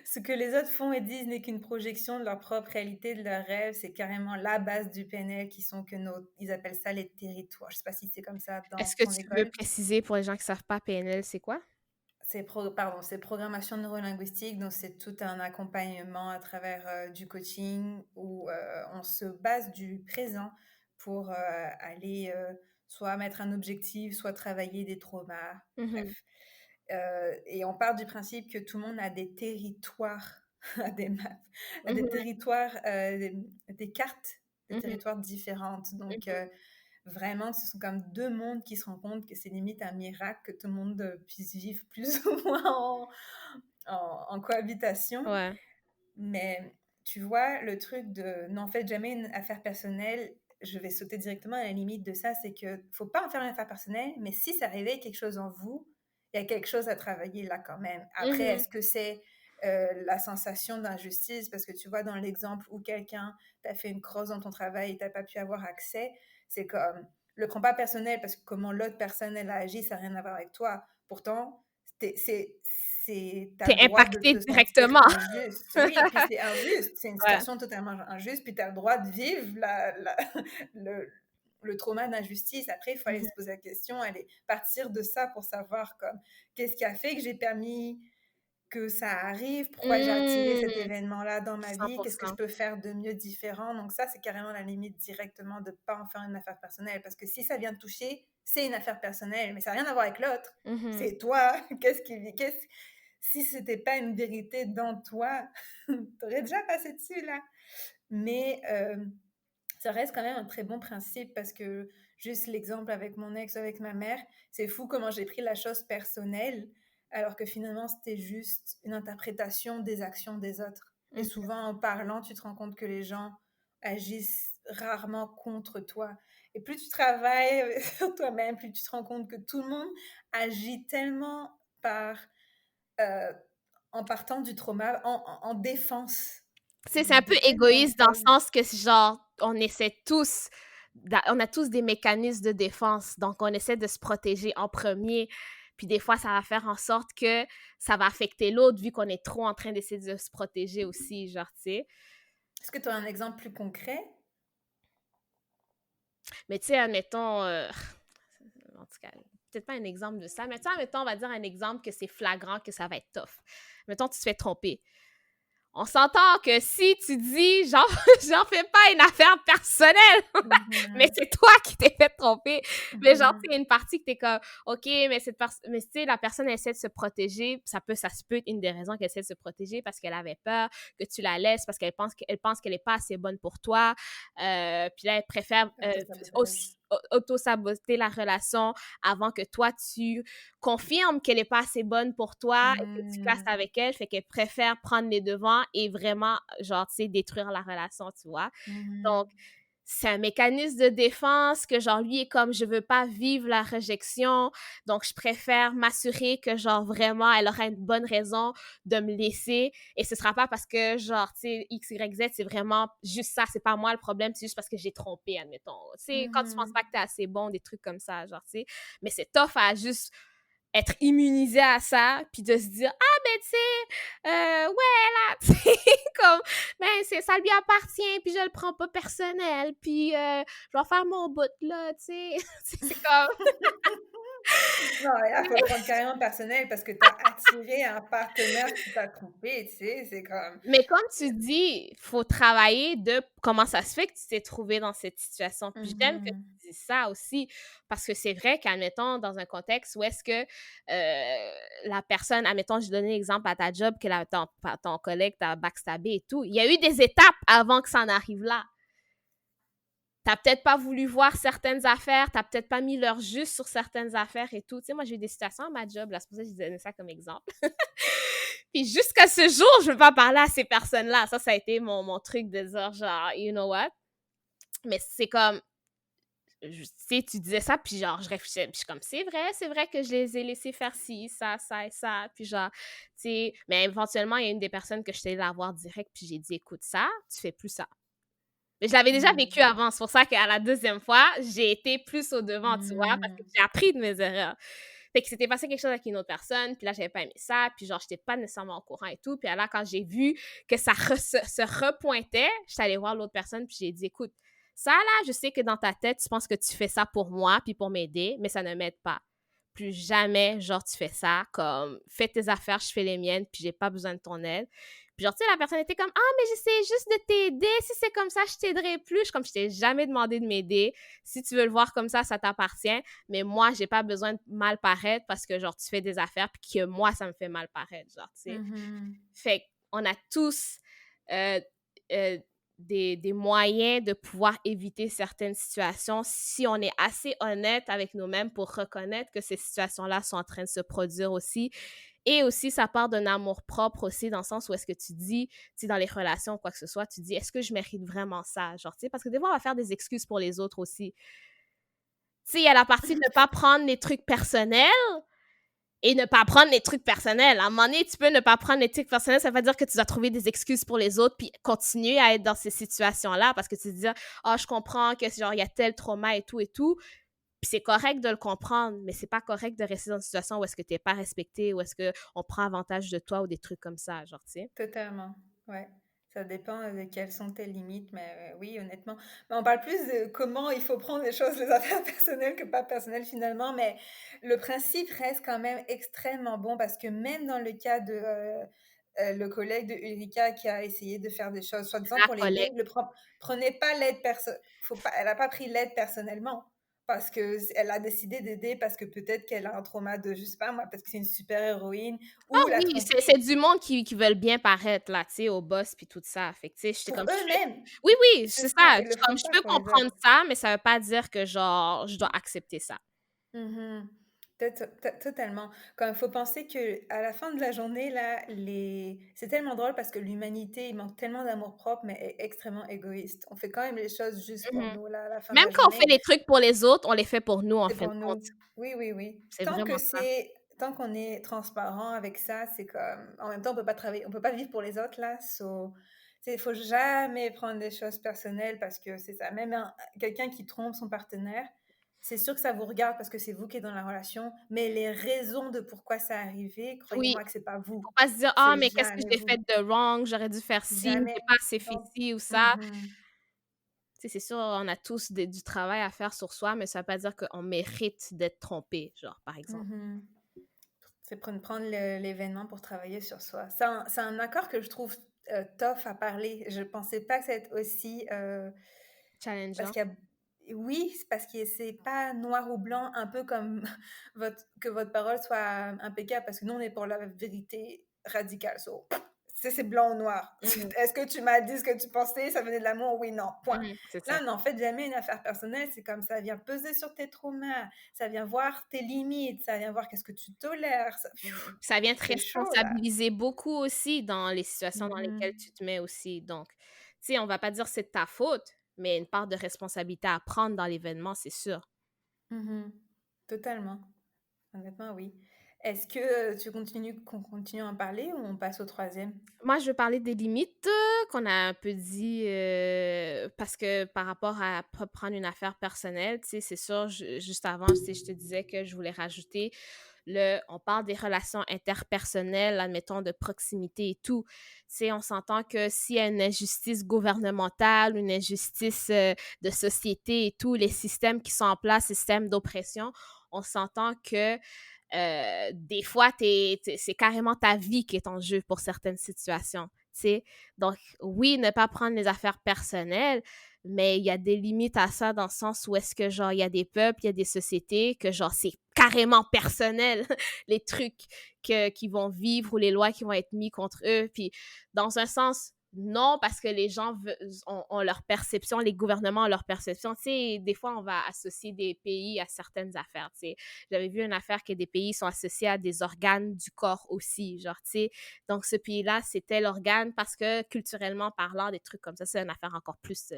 ce que les autres font et disent n'est qu'une projection de leur propre réalité, de leurs rêves, c'est carrément la base du PNL qui sont ils appellent ça les territoires. Je sais pas si c'est comme ça dans Est-ce que ton tu veux école. préciser pour les gens qui savent pas PNL, c'est quoi? C'est programmation neurolinguistique, donc c'est tout un accompagnement à travers du coaching où on se base du présent pour aller soit mettre un objectif, soit travailler des traumas, Mhm, bref. Et on part du principe que tout le monde a des territoires, a des maps, a des mhm, territoires, des cartes, des mhm, territoires différentes. Donc, mhm. vraiment, ce sont comme deux mondes qui se rencontrent, que c'est limite un miracle que tout le monde puisse vivre plus ou moins en cohabitation. Ouais. Mais tu vois, le truc de n'en faites jamais une affaire personnelle, je vais sauter directement à la limite de ça, c'est que faut pas en faire une affaire personnelle, mais si ça réveille quelque chose en vous, il y a quelque chose à travailler là quand même. Après, Mhm, est-ce que c'est la sensation d'injustice? Parce que tu vois, dans l'exemple où quelqu'un t'a fait une crosse dans ton travail et t'as pas pu avoir accès, c'est comme, le prends pas personnel parce que comment l'autre personne elle a agi, ça n'a rien à voir avec toi. Pourtant, t'as T'es le droit de impacté te sentir directement. injuste. Oui, puis c'est injuste. C'est une Ouais. situation totalement injuste. Puis tu as le droit de vivre le, le trauma d'injustice. Après, il faut aller Mhm, se poser la question, aller partir de ça pour savoir comme qu'est-ce qui a fait que j'ai permis que ça arrive, pourquoi j'ai attiré cet mm, événement-là dans ma vie, qu'est-ce que je 100%. peux faire de mieux différent. Donc ça, c'est carrément la limite directement de ne pas en faire une affaire personnelle. Parce que si ça vient te toucher, c'est une affaire personnelle, mais ça n'a rien à voir avec l'autre. Mhm. C'est toi. Si c'était pas une vérité dans toi, t'aurais déjà passé dessus là. Mais ça reste quand même un très bon principe parce que juste l'exemple avec mon ex, avec ma mère, c'est fou comment j'ai pris la chose personnelle alors que finalement c'était juste une interprétation des actions des autres. Et Mhm. souvent en parlant, tu te rends compte que les gens agissent rarement contre toi. Et plus tu travailles sur toi-même, plus tu te rends compte que tout le monde agit tellement euh, en partant du trauma, en défense Tu sais, c'est un peu de tellement de égoïste dans le choses. sens que, genre, on a tous des mécanismes de défense, donc on essaie de se protéger en premier. Puis des fois, ça va faire en sorte que ça va affecter l'autre vu qu'on est trop en train d'essayer de se protéger aussi, genre, tu sais. Est-ce que tu as un exemple plus concret? Mais tu sais, admettons, en tout cas, peut-être pas un exemple de ça, mais tu sais, admettons, on va dire un exemple que c'est flagrant, que ça va être tough. Mettons, tu te fais tromper. On s'entend que si tu dis, genre, j'en fais pas une affaire personnelle, mais Mhm, c'est toi qui t'es fait tromper. Mais genre, mhm, tu sais, une partie que t'es comme, OK, mais tu sais, la personne essaie de se protéger. Ça se peut être une des raisons qu'elle essaie de se protéger parce qu'elle avait peur que tu la laisses, parce qu'elle pense qu'elle est pas assez bonne pour toi. Puis là, elle préfère autosabotage. auto-saboter la relation avant que toi, tu confirmes qu'elle est pas assez bonne pour toi et que tu classes Mhm, avec elle. Fait qu'elle préfère prendre les devants et vraiment, genre, tu sais, détruire la relation, tu vois. Donc, mhm. c'est un mécanisme de défense que genre lui est comme je veux pas vivre la réjection, donc je préfère m'assurer que genre vraiment elle aura une bonne raison de me laisser et ce sera pas parce que genre tu sais X Y Z c'est vraiment juste ça, c'est pas moi le problème, c'est juste parce que j'ai trompé admettons. Tu sais quand tu penses pas que t'es assez bon, des trucs comme ça genre tu sais, mais c'est tough à juste être immunisé à ça, puis de se dire ah ben tu sais ouais là tu sais comme ben c'est ça lui appartient puis je le prends pas personnel puis je vais faire mon bout là tu sais c'est comme Non, là, faut le prendre carrément personnel parce que tu as attiré un partenaire qui t'a trompé, tu sais, c'est comme mais comme tu dis faut travailler de comment ça se fait que tu t'es trouvé dans cette situation puis j'aime que mmh tu dis ça aussi parce que c'est vrai qu'admettons dans un contexte où est-ce que la personne admettons je donne l'exemple à ta job que ton collègue t'a backstabé et tout il y a eu des étapes avant que ça en arrive là. T'as peut-être pas voulu voir certaines affaires, t'as peut-être pas mis leur juste sur certaines affaires et tout. Tu sais, moi, j'ai eu des situations à ma job, là, c'est pour ça que je donnais ça comme exemple. Puis jusqu'à ce jour, je veux pas parler à ces personnes-là. Ça a été mon truc de dire genre, you know what? Mais c'est comme, tu sais, tu disais ça, puis genre, je réfléchissais, puis je suis comme, c'est vrai que je les ai laissés faire ci, ça et ça. Puis genre, tu sais, mais éventuellement, il y a une des personnes que je suis allée la voir direct, puis j'ai dit, écoute, ça, tu fais plus ça. Mais je l'avais déjà vécu Mmh. avant. C'est pour ça qu'à la deuxième fois, j'ai été plus au devant, tu vois, parce que Mmh. j'ai appris de mes erreurs. Fait que c'était passé quelque chose avec une autre personne, puis là, j'avais pas aimé ça, puis genre, j'étais pas nécessairement au courant et tout. Puis là, quand j'ai vu que ça se repointait, j'étais allée voir l'autre personne, puis j'ai dit, écoute, ça là, je sais que dans ta tête, tu penses que tu fais ça pour moi, puis pour m'aider, mais ça ne m'aide pas. Plus jamais, genre, tu fais ça, comme, fais tes affaires, je fais les miennes, puis j'ai pas besoin de ton aide. Puis genre, tu sais, la personne était comme « Ah, mais j'essaie juste de t'aider. Si c'est comme ça, je t'aiderai plus. » Je suis comme « Je t'ai jamais demandé de m'aider. Si tu veux le voir comme ça t'appartient. Mais moi, j'ai pas besoin de mal paraître parce que genre, tu fais des affaires puis que moi, ça me fait mal paraître. » Genre, tu sais. Mmh. Fait qu'on a tous euh, euh, des moyens de pouvoir éviter certaines situations si on est assez honnête avec nous-mêmes pour reconnaître que ces situations-là sont en train de se produire aussi. Et aussi, ça part d'un amour propre aussi, dans le sens où est-ce que tu dis, tu sais, dans les relations ou quoi que ce soit, tu dis, est-ce que je mérite vraiment ça? Genre, tu sais, parce que des fois, on va faire des excuses pour les autres aussi. Tu sais, il y a la partie de ne pas prendre les trucs personnels et ne pas prendre les trucs personnels. À un moment donné, tu peux ne pas prendre les trucs personnels, ça veut dire que tu dois trouver des excuses pour les autres puis continuer à être dans ces situations-là parce que tu te dis, ah, je comprends que genre, il y a tel trauma et tout et tout. Puis c'est correct de le comprendre, mais c'est pas correct de rester dans une situation où est-ce que t'es pas respecté, où est-ce qu'on prend avantage de toi ou des trucs comme ça, genre, tu sais. Totalement, ouais. Ça dépend de quelles sont tes limites, mais oui, honnêtement. Mais on parle plus de comment il faut prendre les choses, les affaires personnelles que pas personnelles finalement, mais le principe reste quand même extrêmement bon parce que même dans le cas de le collègue de Ulrika qui a essayé de faire des choses, soi-disant La pour l'aider, collègue. prenez pas l'aide faut pas, elle n'a pas pris l'aide personnellement parce que elle a décidé d'aider parce que peut-être qu'elle a un trauma de, je sais pas moi, parce que c'est une super héroïne Ah ou la oui, c'est tromperie. du monde qui veulent bien paraître, là, tu sais, au boss puis tout ça. Fait que, tu sais, j'étais Pour comme, eux-mêmes, oui, oui, c'est c'est ça, ça. ils le Comme, font je pas peux pour les autres. comprendre ça, mais ça veut pas dire que, genre, je dois accepter ça. Mhm. Totalement. Quand il faut penser que à la fin de la journée, là, c'est tellement drôle parce que l'humanité, il manque tellement d'amour-propre, mais est extrêmement égoïste. On fait quand même les choses juste pour Mhm. nous, là, à la fin de Même la quand on fait journée. les trucs pour les autres, on les fait pour nous, en C'est fin de pour compte. nous. Oui, oui, oui. C'est vraiment ça. Tant qu'on est transparent avec ça, c'est comme, en même temps, on peut pas travailler, on peut pas vivre pour les autres, là. Il faut jamais prendre des choses personnelles parce que c'est ça. Même quelqu'un qui trompe son partenaire, c'est sûr que ça vous regarde parce que c'est vous qui êtes dans la relation, mais les raisons de pourquoi ça est arrivé, Oui, croyez-moi que c'est pas vous. faut pas se dire « Ah, C'est mais qu'est-ce que jamais j'ai vous. fait de wrong? J'aurais dû faire ci, j'ai Jamais. pas assez fait Donc, ci ou ça. » mhm, Tu sais, c'est sûr, on a tous du travail à faire sur soi, mais ça veut pas dire qu'on mérite d'être trompé, genre, par exemple. mhm. C'est prendre l'événement pour travailler sur soi. C'est un accord que je trouve tough à parler. Je pensais pas que ça allait être aussi... parce Challengeant. qu'il y a... Oui, c'est parce que c'est pas noir ou blanc, un peu comme que votre parole soit impeccable, parce que nous, on est pour la vérité radicale. So, c'est blanc ou noir. Mhm, Est-ce que tu m'as dit ce que tu pensais? Ça venait de l'amour? Oui, non. Point. mhm, c'est ça. Là, n'en faites jamais une affaire personnelle. C'est comme ça vient peser sur tes traumas. Ça vient voir tes limites. Ça vient voir qu'est-ce que tu tolères. Mhm. Ça vient te C'est chaud, là. responsabiliser beaucoup aussi dans les situations dans lesquelles Mhm. tu te mets aussi. Donc, tu sais, on va pas dire c'est de ta faute, mais une part de responsabilité à prendre dans l'événement, c'est sûr. Mhm. Totalement. Honnêtement, oui. Est-ce que tu continues qu'on continue à en parler ou on passe au troisième? Moi, je veux parler des limites qu'on a un peu dit parce que par rapport à prendre une affaire personnelle, tu sais, c'est sûr, juste avant, tu sais, je te disais que je voulais rajouter on parle des relations interpersonnelles, admettons, de proximité et tout. Tu sais, on s'entend que s'il y a une injustice gouvernementale, une injustice de société et tout, les systèmes qui sont en place, systèmes d'oppression, on s'entend que des fois, c'est carrément ta vie qui est en jeu pour certaines situations, tu sais. Donc, oui, ne pas prendre les affaires personnelles, mais il y a des limites à ça dans le sens où est-ce que, genre, il y a des peuples, il y a des sociétés que, genre, c'est carrément personnel, les trucs qu'ils vont vivre ou les lois qui vont être mises contre eux. Puis, dans un sens, non, parce que les gens ont leur perception, les gouvernements ont leur perception. Tu sais, des fois, on va associer des pays à certaines affaires, tu sais. J'avais vu une affaire que des pays sont associés à des organes du corps aussi, genre, tu sais. Donc, ce pays-là, c'était l'organe parce que, culturellement parlant, des trucs comme ça, c'est une affaire encore plus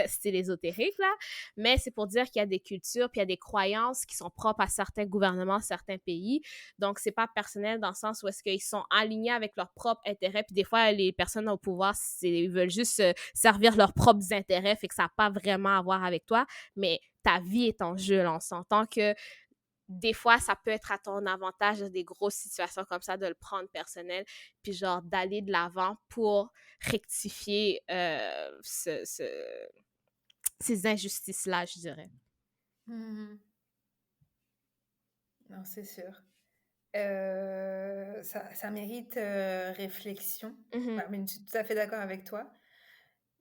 style ésotérique, là. Mais c'est pour dire qu'il y a des cultures puis il y a des croyances qui sont propres à certains gouvernements, certains pays. Donc, c'est pas personnel dans le sens où est-ce qu'ils sont alignés avec leurs propres intérêts. Puis des fois, les personnes au pouvoir, ils veulent juste servir leurs propres intérêts, fait que ça n'a pas vraiment à voir avec toi. Mais ta vie est en jeu, là. On s'entend que des fois, ça peut être à ton avantage dans des grosses situations comme ça de le prendre personnel, puis genre d'aller de l'avant pour rectifier ces injustices-là, je dirais. Mhm. Non, c'est sûr. Ça mérite réflexion. Mhm. Ouais, mais je suis tout à fait d'accord avec toi.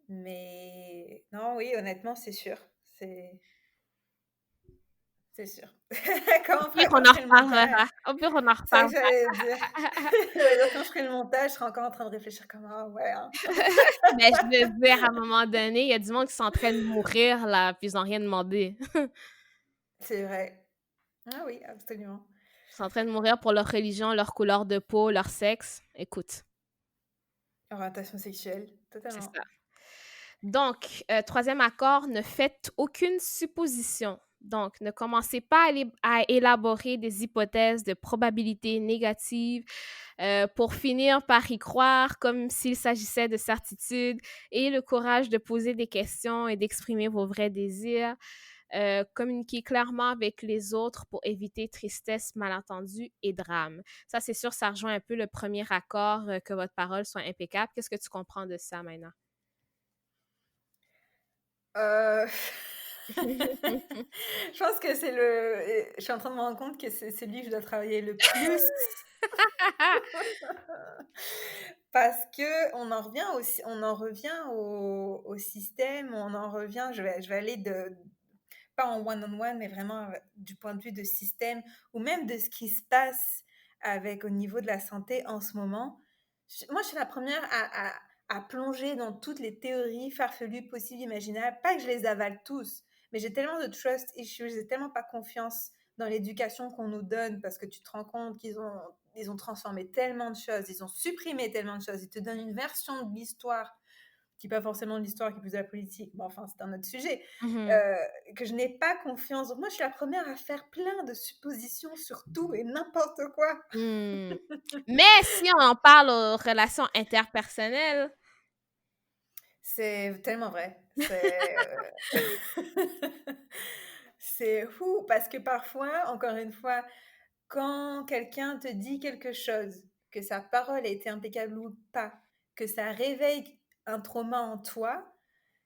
Mais non, oui, honnêtement, c'est sûr. C'est c'est sûr. Au pire, on Quand je en ferai le montage, reparlera. Au pire, on en c'est ça que reparlera. j'allais dire. J'allais dire, quand je ferai le montage, je serai encore en train de réfléchir comme ah ouais, hein. Mais je veux dire, à un moment donné, il y a du monde qui sont en train de mourir, là, puis ils n'ont rien demandé. C'est vrai. Ah oui, absolument. Ils sont en train de mourir pour leur religion, leur couleur de peau, leur sexe. Écoute, Orientation sexuelle, c'est totalement. ça. Donc, troisième accord, ne faites aucune supposition. Donc, ne commencez pas à élaborer des hypothèses de probabilité négatives pour finir par y croire comme s'il s'agissait de certitude. Ayez le courage de poser des questions et d'exprimer vos vrais désirs. Communiquer clairement avec les autres pour éviter tristesse, malentendu et drame. Ça, c'est sûr, ça rejoint un peu le premier accord, que votre parole soit impeccable. Qu'est-ce que tu comprends de ça maintenant? Euh, Je pense que c'est je suis en train de me rendre compte que c'est celui que je dois travailler le plus. Parce que on en revient au système, on en revient, je vais aller pas en one-on-one, mais vraiment du point de vue de système, ou même de ce qui se passe au niveau de la santé en ce moment. Moi, je suis la première à plonger dans toutes les théories farfelues possibles, imaginables. Pas que je les avale tous, mais j'ai tellement de trust issues, j'ai tellement pas confiance dans l'éducation qu'on nous donne, parce que tu te rends compte ils ont transformé tellement de choses, ils ont supprimé tellement de choses, ils te donnent une version de l'histoire qui n'est pas forcément de l'histoire, qui est plus de la politique, bon, enfin, c'est un autre sujet, Mhm. que je n'ai pas confiance. Donc, moi, je suis la première à faire plein de suppositions sur tout et n'importe quoi. Hmm. Mais si on en parle aux relations interpersonnelles, C'est tellement vrai. C'est fou, parce que parfois, encore une fois, quand quelqu'un te dit quelque chose, que sa parole a été impeccable ou pas, que ça réveille un trauma en toi,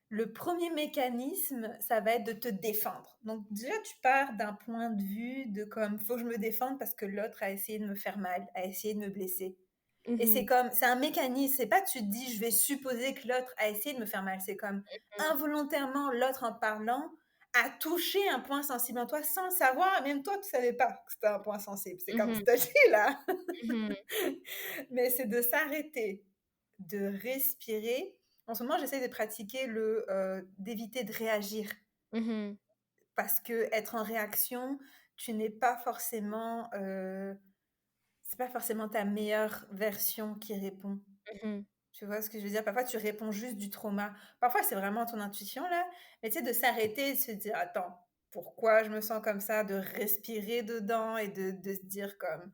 le premier mécanisme, ça va être de te défendre. Donc déjà, tu pars d'un point de vue de comme, faut que je me défende parce que l'autre a essayé de me faire mal, a essayé de me blesser. Et c'est mhm, comme, c'est un mécanisme, c'est pas que tu te dis, je vais supposer que l'autre a essayé de me faire mal. C'est comme, involontairement, l'autre en parlant a touché un point sensible en toi sans le savoir. Même toi, tu savais pas que c'était un point sensible. C'est comme mhm, ce que dit là. mhm, Mais c'est de s'arrêter, de respirer. En ce moment, j'essaie de pratiquer d'éviter de réagir, mhm, parce que être en réaction, tu n'es pas forcément, c'est pas forcément ta meilleure version qui répond. mhm. Tu vois ce que je veux dire? Parfois, tu réponds juste du trauma. Parfois, c'est vraiment ton intuition, là. Mais tu sais, de s'arrêter et de se dire, attends, pourquoi je me sens comme ça? De respirer dedans et de se dire comme,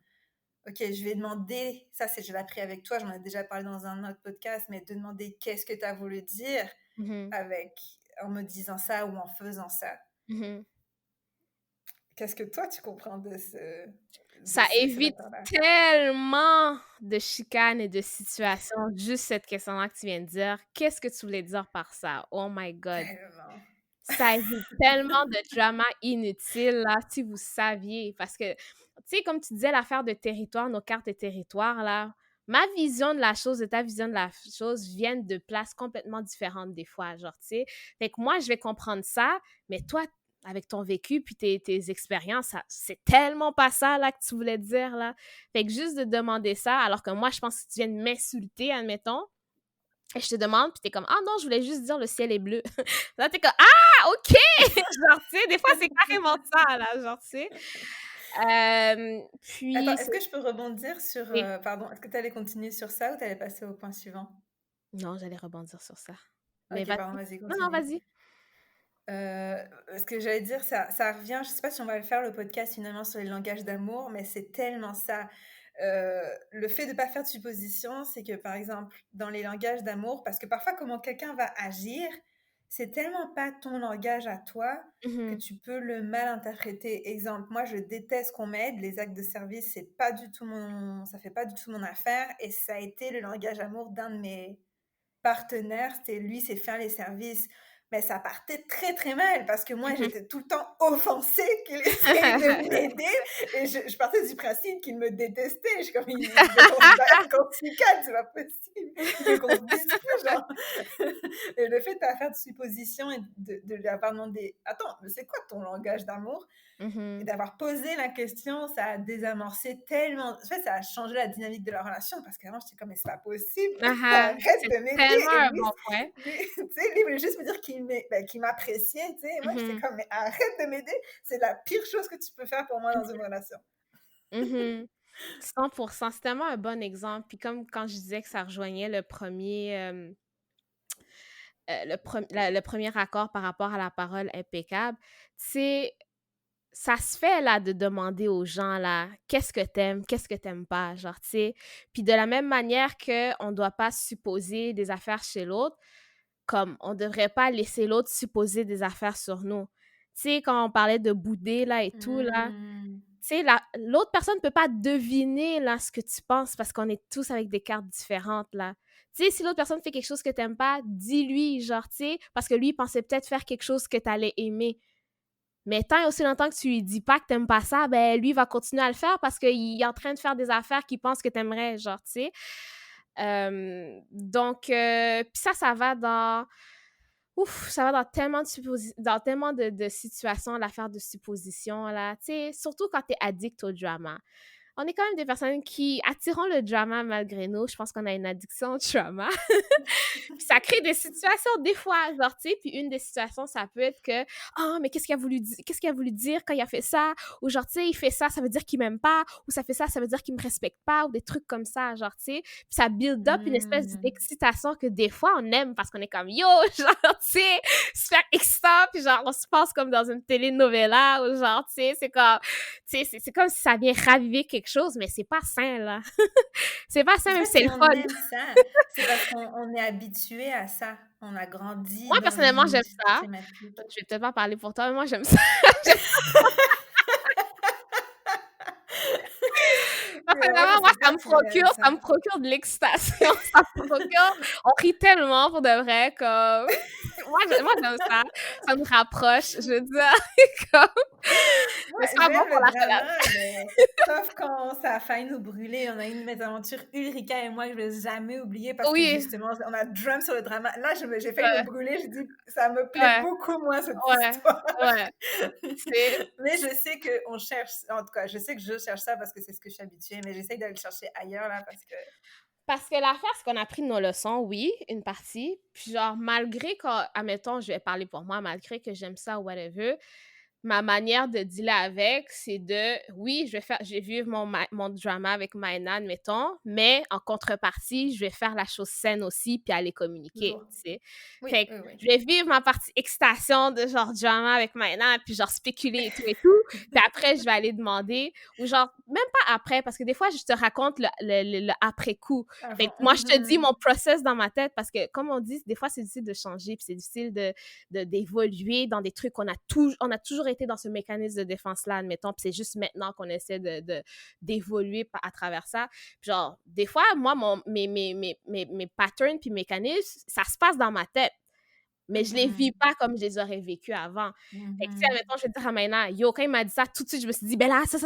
ok, je vais demander, ça, c'est, je l'ai appris avec toi, j'en ai déjà parlé dans un autre podcast, mais de demander qu'est-ce que tu as voulu dire Mhm. avec, en me disant ça ou en faisant ça. Mhm. Qu'est-ce que toi, tu comprends Ça cette évite affaire-là? tellement de chicanes et de situations, juste cette question-là que tu viens de dire. Qu'est-ce que tu voulais dire par ça? Oh my God. Tellement. Ça évite tellement de drama inutile, là, si vous saviez. Parce que, tu sais, comme tu disais, l'affaire de territoire, nos cartes de territoire, là, ma vision de la chose et ta vision de la chose viennent de places complètement différentes des fois, genre, tu sais. Fait que moi, je vais comprendre ça, mais toi, avec ton vécu puis tes expériences, c'est tellement pas ça, là, que tu voulais dire, là. Fait que juste de demander ça, alors que moi, je pense que tu viens de m'insulter, admettons, et je te demande, puis t'es comme, ah non, je voulais juste dire le ciel est bleu. Là, t'es comme, ah, OK! Genre, tu sais, des fois, c'est carrément ça, là, genre, tu sais. Attends, Puis, est-ce que je peux rebondir sur... oui. pardon, est-ce que tu allais continuer sur ça ou tu allais passer au point suivant? Non, j'allais rebondir sur ça. Mais Ok, pardon, vas-y. vas-y, Non, non, continue. vas-y. Ce que j'allais dire, ça revient, je sais pas si on va le faire, le podcast finalement sur les langages d'amour, mais c'est tellement ça. Le fait de pas faire de suppositions, c'est que par exemple, dans les langages d'amour, parce que parfois comment quelqu'un va agir, c'est tellement pas ton langage à toi que Mhm, tu peux le mal interpréter. Exemple, moi je déteste qu'on m'aide, les actes de service, c'est pas du tout ça fait pas du tout mon affaire, et ça a été le langage d'amour d'un de mes partenaire, c'était lui, c'est faire les services. Mais ça partait très très mal parce que moi mhm. j'étais tout le temps offensée qu'il essaye de m'aider et je partais du principe qu'il me détestait. Je suis comme, il veut qu'on se calme, c'est pas possible. Il veut qu'on se dispute, genre. Et le fait de pas faire de suppositions et de lui avoir demandé, attends, mais c'est quoi ton langage d'amour? Et Mhm. d'avoir posé la question, ça a désamorcé tellement. En fait, ça a changé la dynamique de la relation parce qu'avant, j'étais comme, mais c'est pas possible, Ah, arrête c'est de m'aider. tellement Et un lui, bon point. tu sais, lui voulait juste me dire qu'il m'appréciait, tu sais. Et moi, j'étais Mhm, comme, mais arrête de m'aider. C'est la pire chose que tu peux faire pour moi dans une relation. mhm. 100%. C'est tellement un bon exemple. Puis comme quand je disais que ça rejoignait le premier accord par rapport à la parole impeccable, c'est ça se fait, là, de demander aux gens, là, qu'est-ce que t'aimes pas, genre, tu sais. Puis de la même manière qu'on ne doit pas supposer des affaires chez l'autre, comme on devrait pas laisser l'autre supposer des affaires sur nous. Tu sais, quand on parlait de bouder, là, et tout, là, Mmh. tu sais, l'autre personne ne peut pas deviner, là, ce que tu penses parce qu'on est tous avec des cartes différentes, là. Tu sais, si l'autre personne fait quelque chose que t'aimes pas, dis-lui, genre, tu sais, parce que lui, il pensait peut-être faire quelque chose que t'allais aimer. Mais tant et aussi longtemps que tu lui dis pas que t'aimes pas ça, ben lui, il va continuer à le faire parce qu'il est en train de faire des affaires qu'il pense que t'aimerais, genre, tu sais. Donc, puis ça va dans... Ouf, ça va dans tellement dans tellement de situations, l'affaire de supposition, là. Tu sais, surtout quand t'es addict au drama. On est quand même des personnes qui attirons le drama malgré nous. Je pense qu'on a une addiction au drama. Puis ça crée des situations des fois, genre, tu sais, puis une des situations, ça peut être que, ah, mais qu'est-ce qu'il a voulu dire quand il a fait ça? Ou genre, tu sais, il fait ça, ça veut dire qu'il m'aime pas, ou ça fait ça veut dire qu'il me respecte pas, ou des trucs comme ça, genre, tu sais. Puis ça build up une espèce Mmh. d'excitation que des fois, on aime parce qu'on est comme, yo, genre, tu sais, super excitant, puis genre, on se passe comme dans une telenovela, ou genre, tu sais, c'est comme, tu sais, c'est comme si ça vient raviver quelque chose, mais c'est pas sain, là. C'est pas Je sain, sais même pas si c'est si le on fun. aime ça. C'est parce qu'on est habitué à ça. On a grandi Moi, dans personnellement, une j'aime ça. schématique. Je vais peut-être pas parler pour toi, mais moi, j'aime ça. Mais moi, Personnellement, je moi, sais pas si j'aime ça ça. me procure de l'excitation. Ça me procure... On rit tellement, pour de vrai, comme... Moi, j'aime ça. Ça nous rapproche, je veux dire. Comme... Moi, Mais c'est pas bon j'aime pour le la relation. drama, mais sauf quand ça a failli nous brûler. On a eu une mésaventure, Ulrika et moi, que je vais jamais oublier parce que Oui, justement, on a drum sur le drama. Là, j'ai failli me ouais, brûler. Je dis, ça me plaît ouais, beaucoup moins cette ouais, histoire. ouais. C'est... Mais je sais qu'on cherche, en tout cas, je sais que je cherche ça parce que c'est ce que je suis habituée, mais j'essaye d'aller le chercher ailleurs là parce que. Parce que l'affaire, c'est qu'on a pris nos leçons, oui, une partie. Puis genre, malgré que, admettons, je vais parler pour moi, malgré que j'aime ça ou whatever, ma manière de dealer avec, c'est oui, je vais vivre mon drama avec Maïna, admettons, mais en contrepartie, je vais faire la chose saine aussi, puis aller communiquer, Toujours. tu sais. Oui, Fait que oui, oui. je vais vivre ma partie excitation de genre drama avec Maïna, puis genre spéculer et tout, puis après, je vais aller demander, ou genre, même pas après, parce que des fois, je te raconte le après-coup. Fait que Avant. moi, je te dis mon process dans ma tête, parce que, comme on dit, des fois, c'est difficile de changer, puis c'est difficile d'évoluer dans des trucs qu'on a toujours été dans ce mécanisme de défense-là, admettons, puis c'est juste maintenant qu'on essaie d'évoluer à travers ça. Puis genre, des fois, moi, mes patterns puis mécanismes, ça se passe dans ma tête. Mais je les vis pas comme je les aurais vécus avant. Fait que, tu sais, admettons, je vais dire à Maïna, yo, quand il m'a dit ça, tout de suite, je me suis dit, ben là, ça.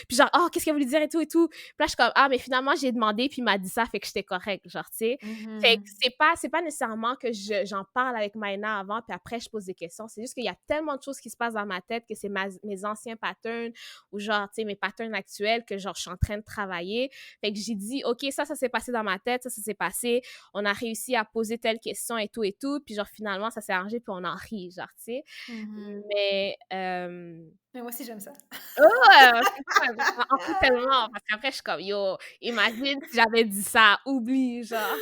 Puis genre, oh, qu'est-ce qu'elle voulait dire et tout. Puis là, je suis comme, ah, mais finalement, j'ai demandé, puis il m'a dit ça, fait que j'étais correcte, genre, tu sais. Fait que c'est pas nécessairement que j'en parle avec Maïna avant, puis après, je pose des questions. C'est juste qu'il y a tellement de choses qui se passent dans ma tête que c'est mes anciens patterns ou genre, tu sais, mes patterns actuels que genre, je suis en train de travailler. Fait que j'ai dit, OK, ça s'est passé dans ma tête, ça s'est passé. On a réussi à poser telle question et tout. Puis genre, finalement, ça s'est arrangé, puis on en rit, genre, tu sais. Mais moi aussi, j'aime ça. en fait, tellement, parce qu'après, je suis comme, yo, imagine si j'avais dit ça, oublie, genre.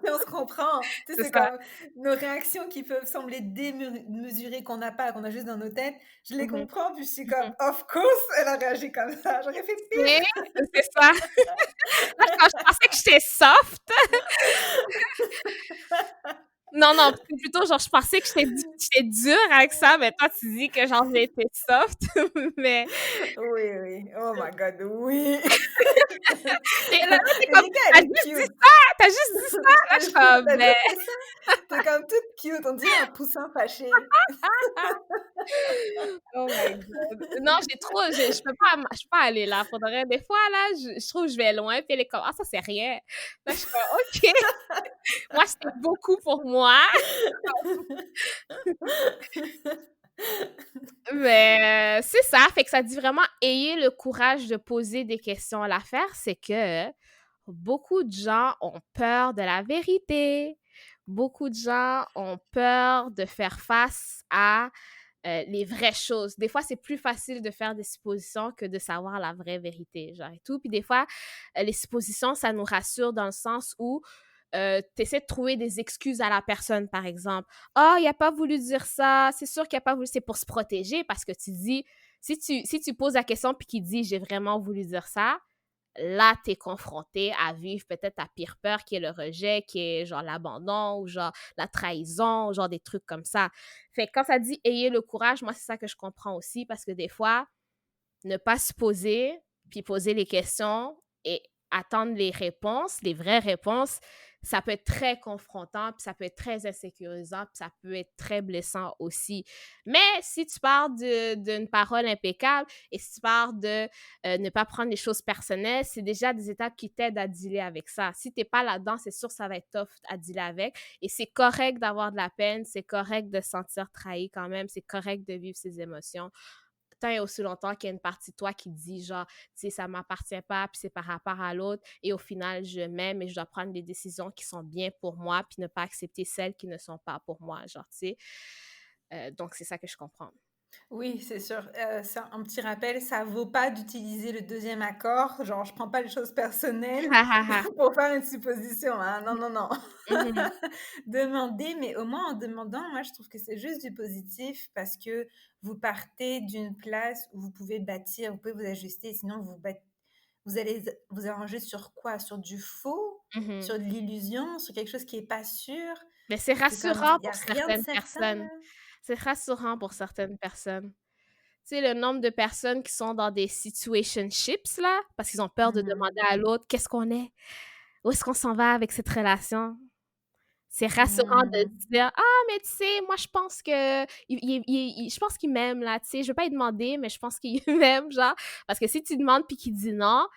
On se comprend. Tu sais, C'est c'est ça. comme nos réactions qui peuvent sembler démesurées, qu'on n'a pas, qu'on a juste dans nos têtes. Je les comprends, puis je suis comme, of course, elle a réagi comme ça. J'aurais fait pire. C'est ça. Là, je pensais que j'étais soft. Non, c'est plutôt genre, je pensais que j'étais dure avec ça, mais toi, tu dis que genre, j'ai été soft, mais... Oui. Oh my God, oui. Et là, t'es comme, Erika, t'as elle est juste dit cute. ça! T'as juste dit ça! Là, je suis comme, T'as ben... juste fait ça. T'es comme toute cute. On dirait un poussin fâché. Oh my God. Non, je peux pas aller là. Faudrait, des fois, là, je trouve que je vais loin, puis elle est comme, ah, ça, c'est rien. Là, je suis comme, OK. Moi, c'était beaucoup pour moi. Mais c'est ça. Fait que ça dit vraiment, ayez le courage de poser des questions. L'affaire, c'est que beaucoup de gens ont peur de la vérité. Beaucoup de gens ont peur de faire face à les vraies choses. Des fois, c'est plus facile de faire des suppositions que de savoir la vraie vérité, genre et tout. Puis des fois, les suppositions, ça nous rassure dans le sens où tu essaies de trouver des excuses à la personne, par exemple. « Ah, il a pas voulu dire ça. C'est sûr qu'il a pas voulu. » C'est pour se protéger parce que tu dis, si tu poses la question puis qu'il dit « J'ai vraiment voulu dire ça », là, tu es confronté à vivre peut-être ta pire peur qui est le rejet, qui est genre l'abandon ou genre la trahison, genre des trucs comme ça. Fait que quand ça dit « ayez le courage », moi, c'est ça que je comprends aussi parce que des fois, ne pas se poser puis poser les questions et attendre les réponses, les vraies réponses, ça peut être très confrontant, puis ça peut être très insécurisant, puis ça peut être très blessant aussi. Mais si tu pars d'une parole impeccable et si tu pars de ne pas prendre les choses personnelles, c'est déjà des étapes qui t'aident à dealer avec ça. Si t'es pas là-dedans, c'est sûr que ça va être tough à dealer avec. Et c'est correct d'avoir de la peine, c'est correct de se sentir trahi quand même, c'est correct de vivre ses émotions. Tant et aussi longtemps qu'il y a une partie de toi qui dit genre, tu sais, ça m'appartient pas, puis c'est par rapport à l'autre, et au final, je m'aime et je dois prendre des décisions qui sont bien pour moi, puis ne pas accepter celles qui ne sont pas pour moi, genre, tu sais. Donc, c'est ça que je comprends. Oui, c'est sûr. C'est un petit rappel, ça vaut pas d'utiliser le deuxième accord. Genre, je prends pas les choses personnelles pour faire une supposition. Hein. Non. Demandez, mais au moins en demandant, moi, je trouve que c'est juste du positif parce que vous partez d'une place où vous pouvez bâtir, vous pouvez vous ajuster. Sinon, vous allez vous arranger sur quoi? Sur du faux? Sur de l'illusion? Sur quelque chose qui est pas sûr? Mais c'est C'est comme, rassurant il y a pour rien de certaines certain, personnes. là. C'est rassurant pour certaines personnes. Tu sais, le nombre de personnes qui sont dans des situationships, là, parce qu'ils ont peur de demander à l'autre qu'est-ce qu'on est, où est-ce qu'on s'en va avec cette relation. C'est rassurant de se dire ah mais tu sais moi je pense que je pense qu'il m'aime là, tu sais, je veux pas lui demander mais je pense qu'il m'aime genre parce que si tu demandes puis qu'il dit non,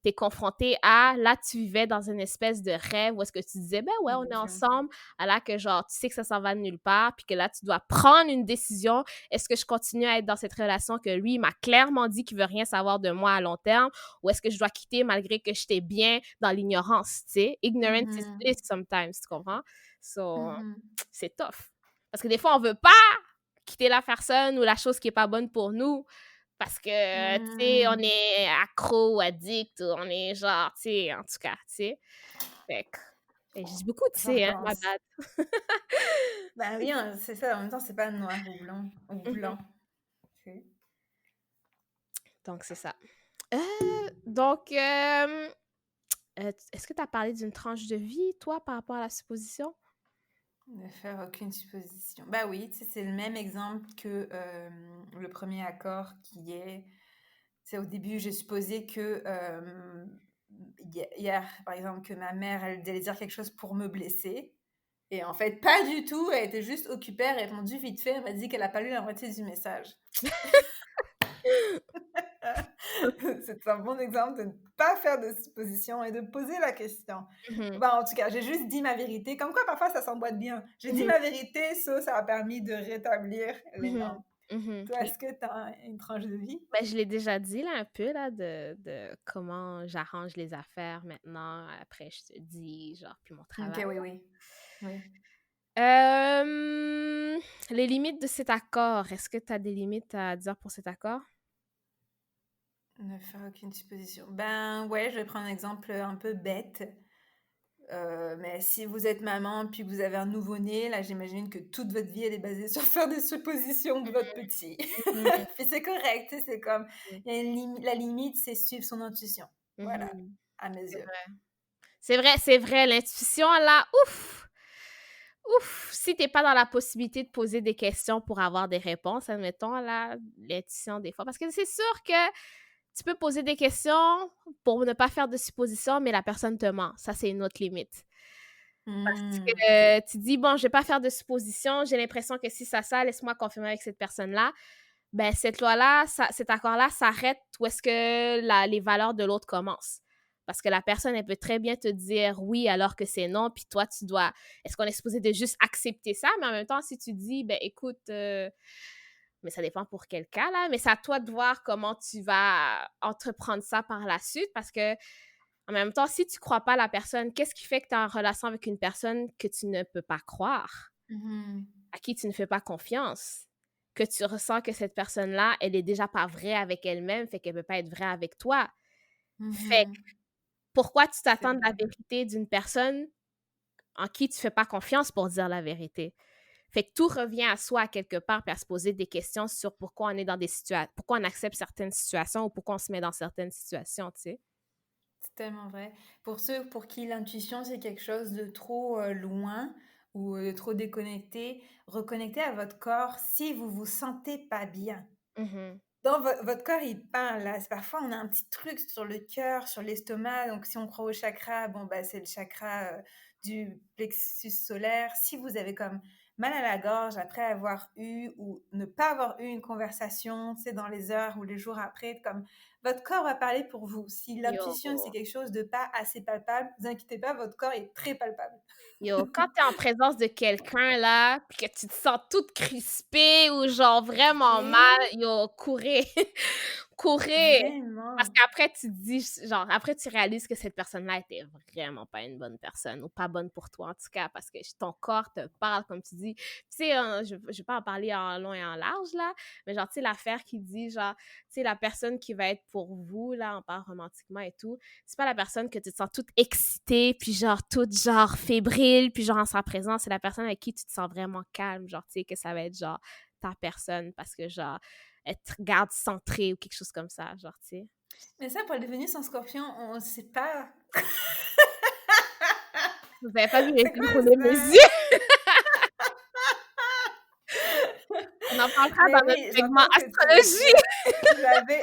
t'es confronté à, là, tu vivais dans une espèce de rêve où est-ce que tu disais, ben ouais, on est ensemble, alors que genre, tu sais que ça s'en va de nulle part, puis que là, tu dois prendre une décision. Est-ce que je continue à être dans cette relation que lui, il m'a clairement dit qu'il veut rien savoir de moi à long terme, ou est-ce que je dois quitter malgré que j'étais bien dans l'ignorance, tu sais? Ignorance is bliss sometimes, tu comprends? So, c'est tough. Parce que des fois, on veut pas quitter la personne ou la chose qui est pas bonne pour nous parce que, tu sais, on Mmh. est accro ou addict ou on est genre, tu sais, en tout cas, tu sais. Fait que et je dis beaucoup «tu Je sais», hein, my repense. bad. Bah oui, hein, c'est ça, en même temps, c'est pas noir ou Mmh. blanc. C'est Donc c'est ça. Donc, est-ce que tu as parlé d'une tranche de vie, toi, par rapport à la supposition? ne faire aucune supposition. Bah oui, tu sais, c'est le même exemple que le premier accord qui est, c'est au début, j'ai supposé que hier, par exemple, que ma mère, elle allait dire quelque chose pour me blesser. Et en fait, pas du tout. Elle était juste occupée, elle a répondu vite fait. Elle m'a dit qu'elle n'a pas lu la moitié du message. C'est un bon exemple de ne pas faire de suppositions et de poser la question. Mmh. Bah, en tout cas, j'ai juste dit ma vérité. Comme quoi, parfois, ça s'emboîte bien. J'ai dit Mmh. ma vérité, ça a permis de rétablir les Mmh. normes. Mmh. Toi, est-ce que tu as une tranche de vie? Ben, je l'ai déjà dit là un peu là de comment j'arrange les affaires maintenant. Après, je te dis, genre, puis mon Ok, travail. oui, oui. Oui. Hem, les limites de cet accord, est-ce que tu as des limites à dire pour cet accord? Ne faire aucune supposition. Ben ouais, je vais prendre un exemple un peu bête. Mais si vous êtes maman puis que vous avez un nouveau-né, là, j'imagine que toute votre vie, elle est basée sur faire des suppositions de votre petit. Mmh Puis c'est correct, tu sais, c'est comme, mh. il y a une la limite, c'est suivre son intuition. Voilà, Mmh. à mes C'est yeux. vrai. C'est vrai, l'intuition là, ouf! Ouf! Si tu es pas dans la possibilité de poser des questions pour avoir des réponses, admettons là, l'intuition des fois parce que c'est sûr que tu peux poser des questions pour ne pas faire de suppositions, mais la personne te ment. Ça, c'est une autre limite. Parce Mmh. que tu dis: «Bon, je vais pas faire de suppositions, j'ai l'impression que si ça, laisse-moi confirmer avec cette personne-là». Ben, cette loi-là, cet accord-là s'arrête où est-ce que les valeurs de l'autre commencent. Parce que la personne, elle peut très bien te dire oui alors que c'est non, puis toi, tu dois. Est-ce qu'on est supposé de juste accepter ça? Mais en même temps, si tu dis, ben écoute, mais ça dépend pour quel cas, là, mais c'est à toi de voir comment tu vas entreprendre ça par la suite parce que en même temps, si tu crois pas la personne, qu'est-ce qui fait que tu es en relation avec une personne que tu ne peux pas croire, Mmh. à qui tu ne fais pas confiance, que tu ressens que cette personne-là, elle est déjà pas vraie avec elle-même, fait qu'elle peut pas être vraie avec toi. Fait que Mmh. pourquoi tu C'est t'attends de la vrai. vérité d'une personne en qui tu fais pas confiance pour dire la vérité? Fait que tout revient à soi quelque part, puis à se poser des questions sur pourquoi on est dans des situations, pourquoi on accepte certaines situations ou pourquoi on se met dans certaines situations, tu sais? C'est tellement vrai. Pour ceux pour qui l'intuition, c'est quelque chose de trop loin ou de trop déconnecté, reconnectez à votre corps si vous vous sentez pas bien. Mhm. Dans votre corps, il parle là. Parfois, on a un petit truc sur le cœur, sur l'estomac. Donc, si on croit au chakra, bon, bah, c'est le chakra du plexus solaire. Si vous avez comme mal à la gorge après avoir eu ou ne pas avoir eu une conversation, tu sais, dans les heures ou les jours après, comme votre corps va parler pour vous. Si Yo. l'intuition, c'est quelque chose de pas assez palpable, ne vous inquiétez pas, votre corps est très palpable. Yo, quand t'es en présence de quelqu'un, là, puis que tu te sens toute crispée ou genre vraiment mal, Vraiment, yo, courez! Courez! Parce vraiment. qu'après, tu te dis, genre, après, tu réalises que cette personne-là était vraiment pas une bonne personne ou pas bonne pour toi, en tout cas, parce que ton corps te parle, comme tu dis. Tu sais, je vais pas en parler en long et en large, là, mais genre, tu sais, l'affaire qui dit, genre, tu sais, la personne qui va être pour vous, là, on parle romantiquement et tout, c'est pas la personne que tu te sens toute excitée, puis genre, toute, genre, fébrile, puis genre, en sa présence, c'est la personne avec qui tu te sens vraiment calme, genre, tu sais, que ça va être, genre, ta personne, parce que, genre, elle te regarde centrée ou quelque chose comme ça, genre, tu sais. Mais ça, pour le Vénus en scorpion, on ne sait pas. Vous avez pas vu les C'est yeux quoi rouler mes ça? yeux? On en parlera Mais dans notre oui, segment j'entends ce que tu veux astrologie. dire. J'avais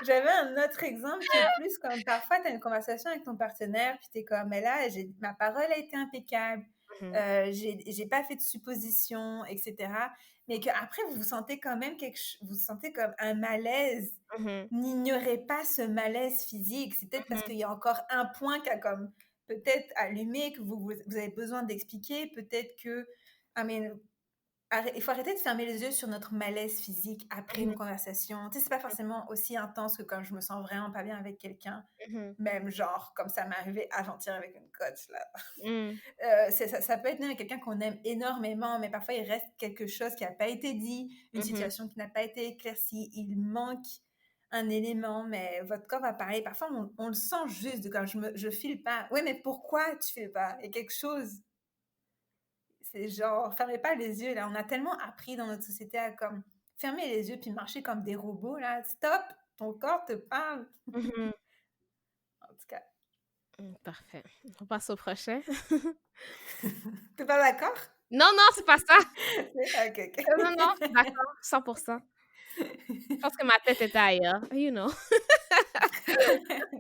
j'avais un autre exemple qui est plus comme parfois tu as une conversation avec ton partenaire, puis tu es comme: «Mais là, ma parole a été impeccable, Mhm, j'ai pas fait de suppositions et cetera». Mais qu'après vous vous sentez quand même vous sentez comme un malaise. mhm, N'ignorez pas ce malaise physique. C'est peut-être parce mhm, qu'il y a encore un point qui a comme peut-être allumé, que vous avez besoin d'expliquer. Peut-être que, I mean, il faut arrêter de fermer les yeux sur notre malaise physique après une Mhm, conversation. Tu sais, c'est pas forcément aussi intense que quand je me sens vraiment pas bien avec quelqu'un. mhm, Même genre, comme ça m'est arrivé avant-hier avec une coach, là. mhm, Ça peut être même quelqu'un qu'on aime énormément, mais parfois il reste quelque chose qui n'a pas été dit, une mhm, situation qui n'a pas été éclaircie, il manque un élément, mais votre corps va parler. Parfois, on le sent juste de quand je file pas. Oui, mais pourquoi tu files pas? Il y a quelque chose. C'est genre, fermez pas les yeux, là. On a tellement appris dans notre société à comme fermer les yeux puis marcher comme des robots, là. Stop! Ton corps te parle. mhm. En tout cas, Parfait. On passe au prochain. t'es pas d'accord? Non, non, c'est pas ça. Ok, Non, non, je suis ok. d'accord, 100%. Je pense que ma tête était ailleurs, you know.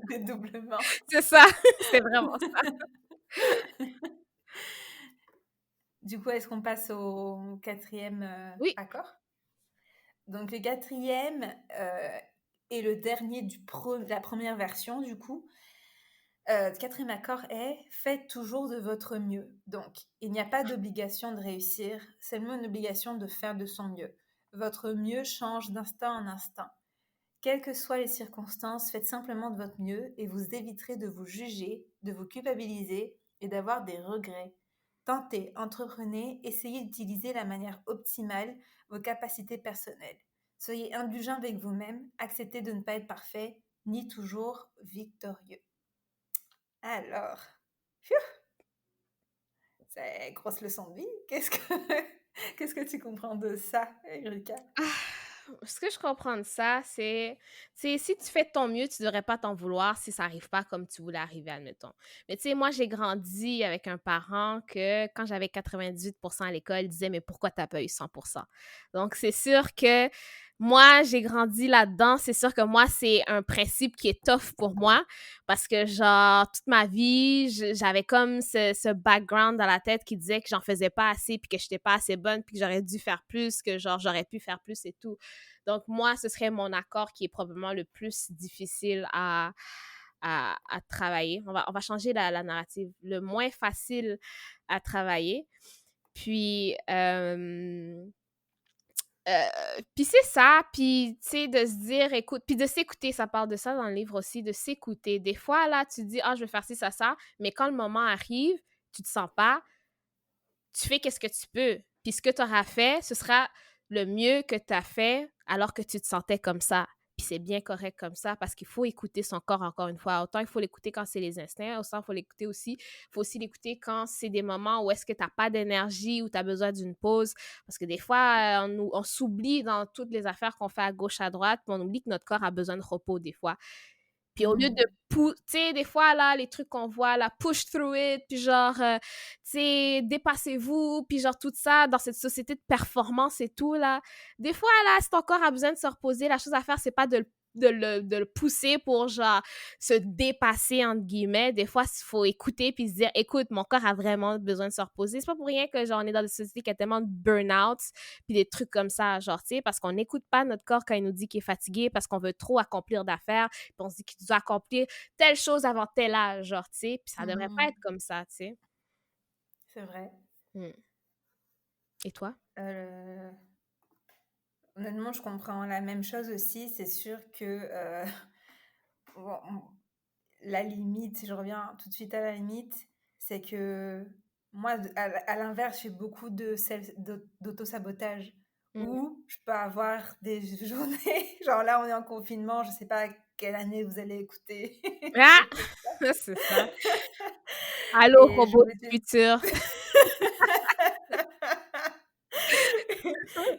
Dédoublement. C'est ça, c'est vraiment ça. Du coup, est-ce qu'on passe au quatrième Oui. accord? Donc, le quatrième est le dernier de la première version, du coup. Le quatrième accord est faites toujours de votre mieux. Donc, il n'y a pas d'obligation de réussir, c'est seulement une obligation de faire de son mieux. Votre mieux change d'instant en instant. Quelles que soient les circonstances, faites simplement de votre mieux et vous éviterez de vous juger, de vous culpabiliser et d'avoir des regrets. Tentez, entreprenez, essayez d'utiliser de la manière optimale vos capacités personnelles. Soyez indulgent avec vous-même, acceptez de ne pas être parfait, ni toujours victorieux. Alors, phew, c'est une grosse leçon de vie. Qu'est-ce que tu comprends de ça, Erika? Ce que je comprends de ça, c'est si tu fais de ton mieux, tu devrais pas t'en vouloir si ça arrive pas comme tu voulais arriver, admettons. Mais tu sais, moi, j'ai grandi avec un parent que quand j'avais 98% à l'école, il disait, mais pourquoi t'as pas eu 100%? Donc, c'est sûr que moi, j'ai grandi là-dedans. C'est sûr que moi, c'est un principe qui est tough pour moi parce que, genre, toute ma vie, j'avais comme ce background dans la tête qui disait que j'en faisais pas assez puis que j'étais pas assez bonne puis que j'aurais dû faire plus, que, genre, j'aurais pu faire plus et tout. Donc, moi, ce serait mon accord qui est probablement le plus difficile à travailler. On va changer la narrative. Le moins facile à travailler. Puis, puis c'est ça, puis tu sais, de se dire, écoute, puis de s'écouter, ça parle de ça dans le livre aussi, de s'écouter. Des fois, là, tu te dis, ah, je vais faire ci, ça, mais quand le moment arrive, tu te sens pas, tu fais qu'est-ce que tu peux. Puis ce que tu auras fait, ce sera le mieux que tu as fait alors que tu te sentais comme ça. Puis c'est bien correct comme ça parce qu'il faut écouter son corps encore une fois. Autant il faut l'écouter quand c'est les instincts, autant il faut l'écouter aussi. Il faut aussi l'écouter quand c'est des moments où est-ce que tu n'as pas d'énergie, ou tu as besoin d'une pause. Parce que des fois, on s'oublie dans toutes les affaires qu'on fait à gauche, à droite, puis on oublie que notre corps a besoin de repos des fois. Puis au lieu de, Mm. tu sais, des fois, là, les trucs qu'on voit, là, push through it, puis genre, tu sais, dépassez-vous, puis genre tout ça, dans cette société de performance et tout, là. Des fois, là, si ton corps a besoin de se reposer, la chose à faire, c'est pas de le pousser pour, genre, se dépasser, entre guillemets. Des fois, il faut écouter puis se dire, écoute, mon corps a vraiment besoin de se reposer. C'est pas pour rien que, genre, on est dans une société qui a tellement de burn-out puis des trucs comme ça, genre, tu sais, parce qu'on n'écoute pas notre corps quand il nous dit qu'il est fatigué, parce qu'on veut trop accomplir d'affaires, puis on se dit qu'il doit accomplir telle chose avant tel âge, genre, tu sais, puis ça devrait pas Mhm. être comme ça, tu sais. C'est vrai. Mm. Et toi? Euh, Honnêtement, je comprends la même chose aussi. C'est sûr que bon, la limite, je reviens tout de suite à la limite, c'est que moi, à l'inverse, j'ai beaucoup d'auto-sabotage Mm. où je peux avoir des journées, genre là, on est en confinement, je sais pas quelle année vous allez écouter Ah! ce podcast. C'est ça. Allô, Et je robot du m'étais futur.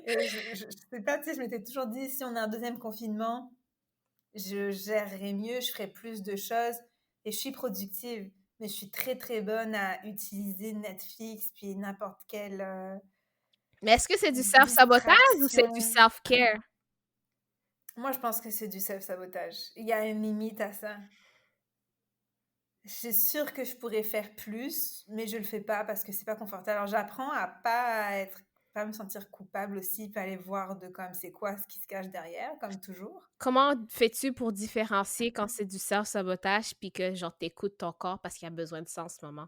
et je sais pas, tu sais, je m'étais toujours dit, si on a un deuxième confinement, je gérerai mieux, je ferai plus de choses et je suis productive. Mais je suis très très bonne à utiliser Netflix puis n'importe quelle Mais est-ce que c'est du self-sabotage ou c'est du distraction. self-care? Moi, je pense que c'est du self-sabotage. Il y a une limite à ça. Je suis sûre que je pourrais faire plus, mais je le fais pas parce que c'est pas confortable. Alors j'apprends à pas me sentir coupable aussi, puis aller voir de comme c'est quoi ce qui se cache derrière, comme toujours. Comment fais-tu pour différencier quand c'est du self-sabotage puis que, genre, t'écoutes ton corps parce qu'il a besoin de ça en ce moment?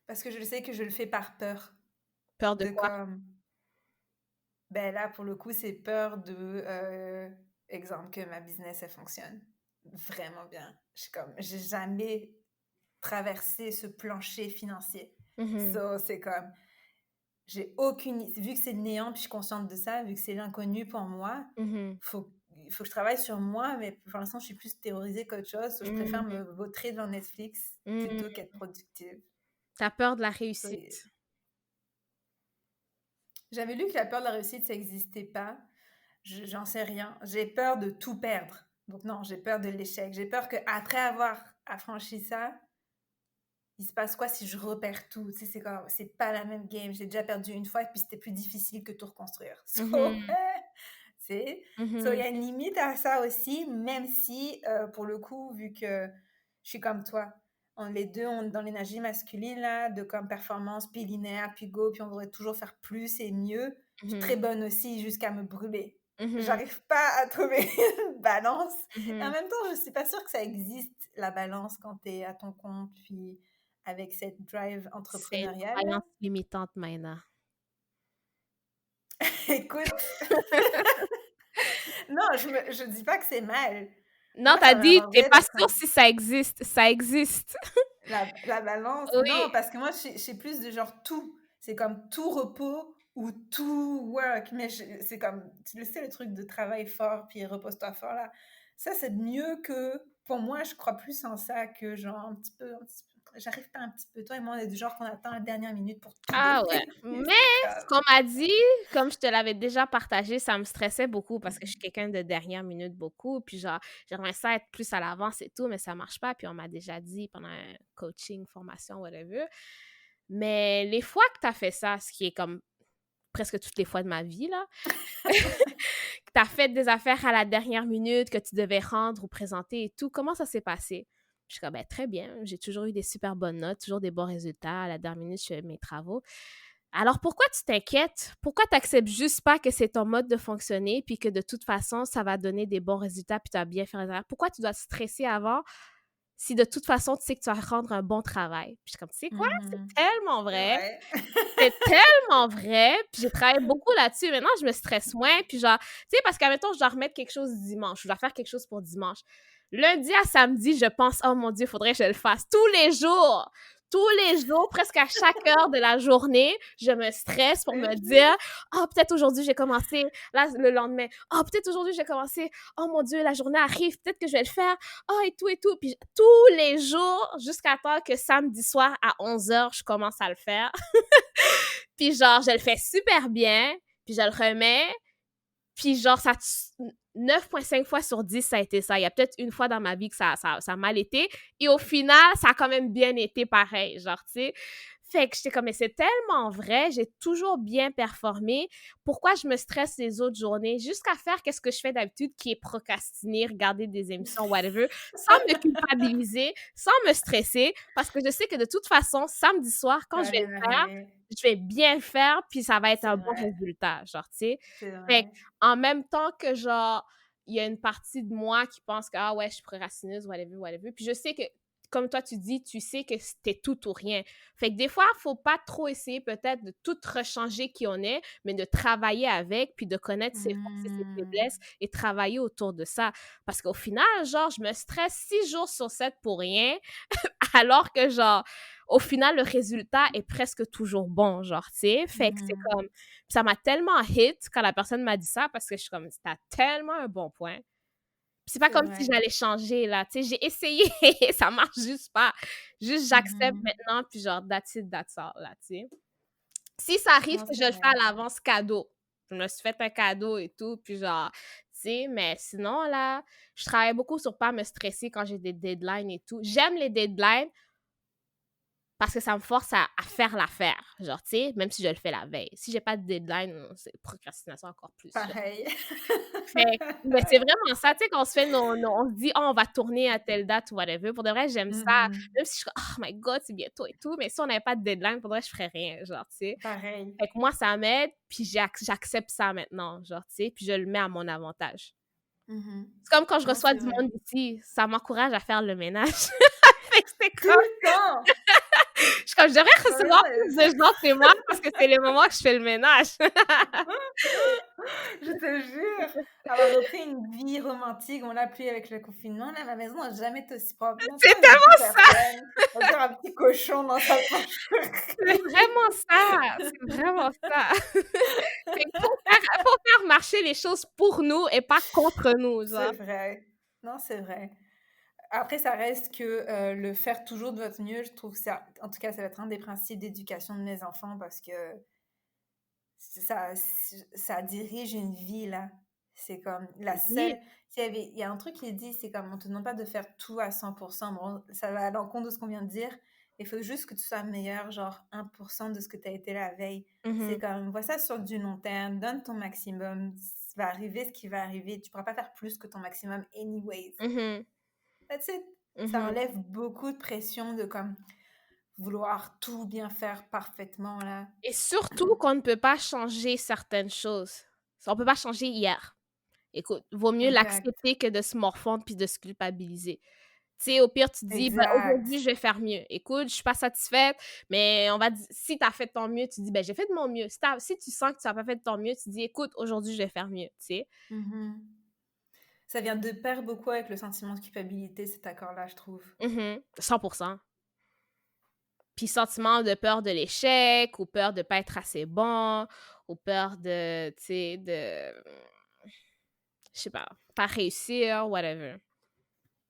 Parce que je sais que je le fais par peur. Peur de de quoi? comme, ben là, pour le coup, c'est peur de, exemple, que ma business, elle fonctionne vraiment bien. Je suis comme, j'ai jamais traversé ce plancher financier. Mhm, So, c'est comme, j'ai aucune, vu que c'est le néant, puis je suis consciente de ça, vu que c'est l'inconnu pour moi, mhm, faut, il faut que je travaille sur moi, mais pour l'instant, je suis plus théorisée qu'autre chose. So, je préfère mhm, me vautrer devant Netflix mhm. plutôt qu'être productive. T'as peur de la So, réussite. j'avais lu que la peur de la réussite, ça n'existait pas. J'en sais rien. J'ai peur de tout perdre. Donc non, j'ai peur de l'échec. J'ai peur qu'après avoir affranchi ça, il se passe quoi si je repère tout? Tu sais, c'est pas la même game. J'ai déjà perdu une fois et puis c'était plus difficile que tout reconstruire. So, Mhm, c'est, so, il y mhm, a une limite à ça aussi, même si, pour le coup, vu que je suis comme toi, les deux, on est dans l'énergie masculine, là, de comme performance, puis linéaire, puis go, puis on devrait toujours faire plus et mieux. Je suis très mhm, bonne aussi jusqu'à me brûler. mhm, J'arrive pas à trouver une balance. Et en mhm. même temps, je suis pas sûre que ça existe, la balance, quand tu es à ton compte, puis avec cette drive C'est une entrepreneuriale, là. croyance limitante, Maïna. Écoute, non, je dis pas que c'est mal. Non, Moi, t'as ça dit, t'es m'arrangerait pas de sûre comme si ça existe. Ça existe. la balance. Oui. Non, parce que moi, je suis plus de genre tout. C'est comme tout repos ou tout work. Mais c'est comme, tu le sais, le truc de travail fort puis repose-toi fort là. Ça, c'est mieux que, pour moi, je crois plus en ça que genre un petit peu. J'arrive pas un petit peu. Toi et moi, on est du genre qu'on attend la dernière minute pour tout Ah ouais. donner. Mais C'est ce comme, qu'on m'a dit, comme je te l'avais déjà partagé, ça me stressait beaucoup parce que je suis quelqu'un de dernière minute beaucoup. Puis genre, j'aimerais ça être plus à l'avance et tout, mais ça marche pas. Puis on m'a déjà dit pendant un coaching, formation, whatever. Mais les fois que tu as fait ça, ce qui est comme presque toutes les fois de ma vie, là, que tu as fait des affaires à la dernière minute, que tu devais rendre ou présenter et tout, comment ça s'est passé? Je suis comme, ben, très bien, j'ai toujours eu des super bonnes notes, toujours des bons résultats. À la dernière minute, je fais mes travaux. Alors, pourquoi tu t'inquiètes? Pourquoi tu n'acceptes juste pas que c'est ton mode de fonctionner, puis que de toute façon, ça va donner des bons résultats, puis tu vas bien faire les affaires? Pourquoi tu dois te stresser avant si de toute façon, tu sais que tu vas rendre un bon travail? Puis je suis comme, tu sais quoi? C'est mhm, tellement c'est vrai. vrai. C'est tellement vrai, puis j'ai travaillé beaucoup là-dessus. Maintenant, je me stresse moins, puis genre, tu sais, parce qu'admettons, je dois remettre quelque chose dimanche, je dois faire quelque chose pour dimanche. Lundi à samedi, je pense, oh mon Dieu, il faudrait que je le fasse tous les jours, presque à chaque heure de la journée, je me stresse pour me dire, oh, peut-être aujourd'hui, j'ai commencé, là, le lendemain, oh, peut-être aujourd'hui, j'ai commencé, oh mon Dieu, la journée arrive, peut-être que je vais le faire, oh, et tout. Puis tous les jours, jusqu'à temps que samedi soir à 11h, je commence à le faire. Puis genre, je le fais super bien, puis je le remets, puis genre, 9,5 fois sur 10, ça a été ça. Il y a peut-être une fois dans ma vie que ça a mal été, et au final, ça a quand même bien été pareil, genre, tu sais. Fait que j'étais comme, mais c'est tellement vrai, j'ai toujours bien performé. Pourquoi je me stresse les autres journées? Jusqu'à faire qu'est-ce que je fais d'habitude, qui est procrastiner, regarder des émissions, whatever, sans me culpabiliser, sans me stresser, parce que je sais que de toute façon, samedi soir, Ça quand je va vais bien le faire, arriver. je vais bien le faire, puis ça va être C'est un bon vrai. résultat, genre, tu sais. C'est Fait vrai. en même temps que, genre, il y a une partie de moi qui pense que, ah ouais, je suis procrastineuse, whatever, whatever. Puis je sais que, comme toi, tu dis, tu sais que c'était tout ou rien. Fait que des fois, il faut pas trop essayer peut-être de tout rechanger qui on est, mais de travailler avec, puis de connaître ses forces et ses Hmm. faiblesses et travailler autour de ça. Parce qu'au final, genre, je me stresse 6 jours sur 7 pour rien, alors que, genre, au final, le résultat est presque toujours bon, genre, tu sais. Fait que c'est Mhm. comme, ça m'a tellement hit quand la personne m'a dit ça parce que je suis comme, t'as tellement un bon point. Puis c'est pas C'est comme si vrai. j'allais changer, là, tu sais. J'ai essayé, ça marche juste pas. Juste, j'accepte Mhm. maintenant, puis genre, that's it, that's all, là, tu sais. Si ça arrive Non, que c'est je le fais à vrai. l'avance, cadeau. Je me suis fait un cadeau et tout, puis genre, tu sais, mais sinon, là, je travaille beaucoup sur pas me stresser quand j'ai des deadlines et tout. J'aime les deadlines, parce que ça me force à faire l'affaire, genre, tu sais, même si je le fais la veille. Si j'ai pas de deadline, c'est procrastination encore plus, genre. Pareil. Fait mais c'est vraiment ça, tu sais, quand on se fait on se dit: «Oh, on va tourner à telle date» ou whatever. Pour de vrai, j'aime ça. Mhm. Même si je suis comme: «Oh my God, c'est bientôt et tout», mais si on n'avait pas de deadline, pour de vrai, je ferais rien, genre, tu sais. Pareil. Fait que moi, ça m'aide, puis j'accepte ça maintenant, genre, tu sais, puis je le mets à mon avantage. Mhm. C'est comme quand je Non, reçois c'est du vrai. monde ici, ça m'encourage à faire le ménage. Fait que c'est Tout comme le temps! Je devrais Non, mais non, recevoir plus de gens chez moi parce que c'est le moment que je fais le ménage. je te jure, avoir repris une vie romantique, on l'a plus avec le confinement, là, ma maison n'a jamais été aussi propre. Il y a C'est toujours plus tellement ça! personne. Encore un petit cochon dans sa poche. C'est vraiment ça! C'est vraiment ça! Fait qu'il faut faire marcher les choses pour nous et pas contre nous, C'est genre. vrai. Non, c'est vrai. Après, ça reste que le faire toujours de votre mieux, je trouve que ça, en tout cas, ça va être un des principes d'éducation de mes enfants parce que ça, ça dirige une vie, là. C'est comme la Oui. seule. Il y a un truc qui dit, c'est comme on te demande pas de faire tout à 100%. Bon, ça va à l'encontre de ce qu'on vient de dire. Il faut juste que tu sois meilleur, genre 1% de ce que tu as été la veille. C'est Mhm, comme, vois ça sur du long terme, donne ton maximum. Ça va arriver ce qui va arriver. Tu pourras pas faire plus que ton maximum, anyways. mhm, That's it. Ça mhm. enlève beaucoup de pression de comme vouloir tout bien faire parfaitement, là. Et surtout qu'on ne peut pas changer certaines choses. On peut pas changer hier. Écoute, vaut mieux Exact. l'accepter que de se morfondre puis de se culpabiliser. Tu sais, au pire, tu dis, ben, aujourd'hui, Exact. je vais faire mieux. Écoute, je suis pas satisfaite, mais on va dire, si tu as fait de ton mieux, tu dis, ben, j'ai fait de mon mieux. Si tu sens que tu n'as pas fait de ton mieux, tu dis, écoute, aujourd'hui, je vais faire mieux, tu sais. Mhm. Ça vient de pair beaucoup avec le sentiment de culpabilité, cet accord-là, je trouve. 100%. Puis sentiment de peur de l'échec, ou peur de pas être assez bon, ou peur de, tu sais, je sais pas réussir, whatever.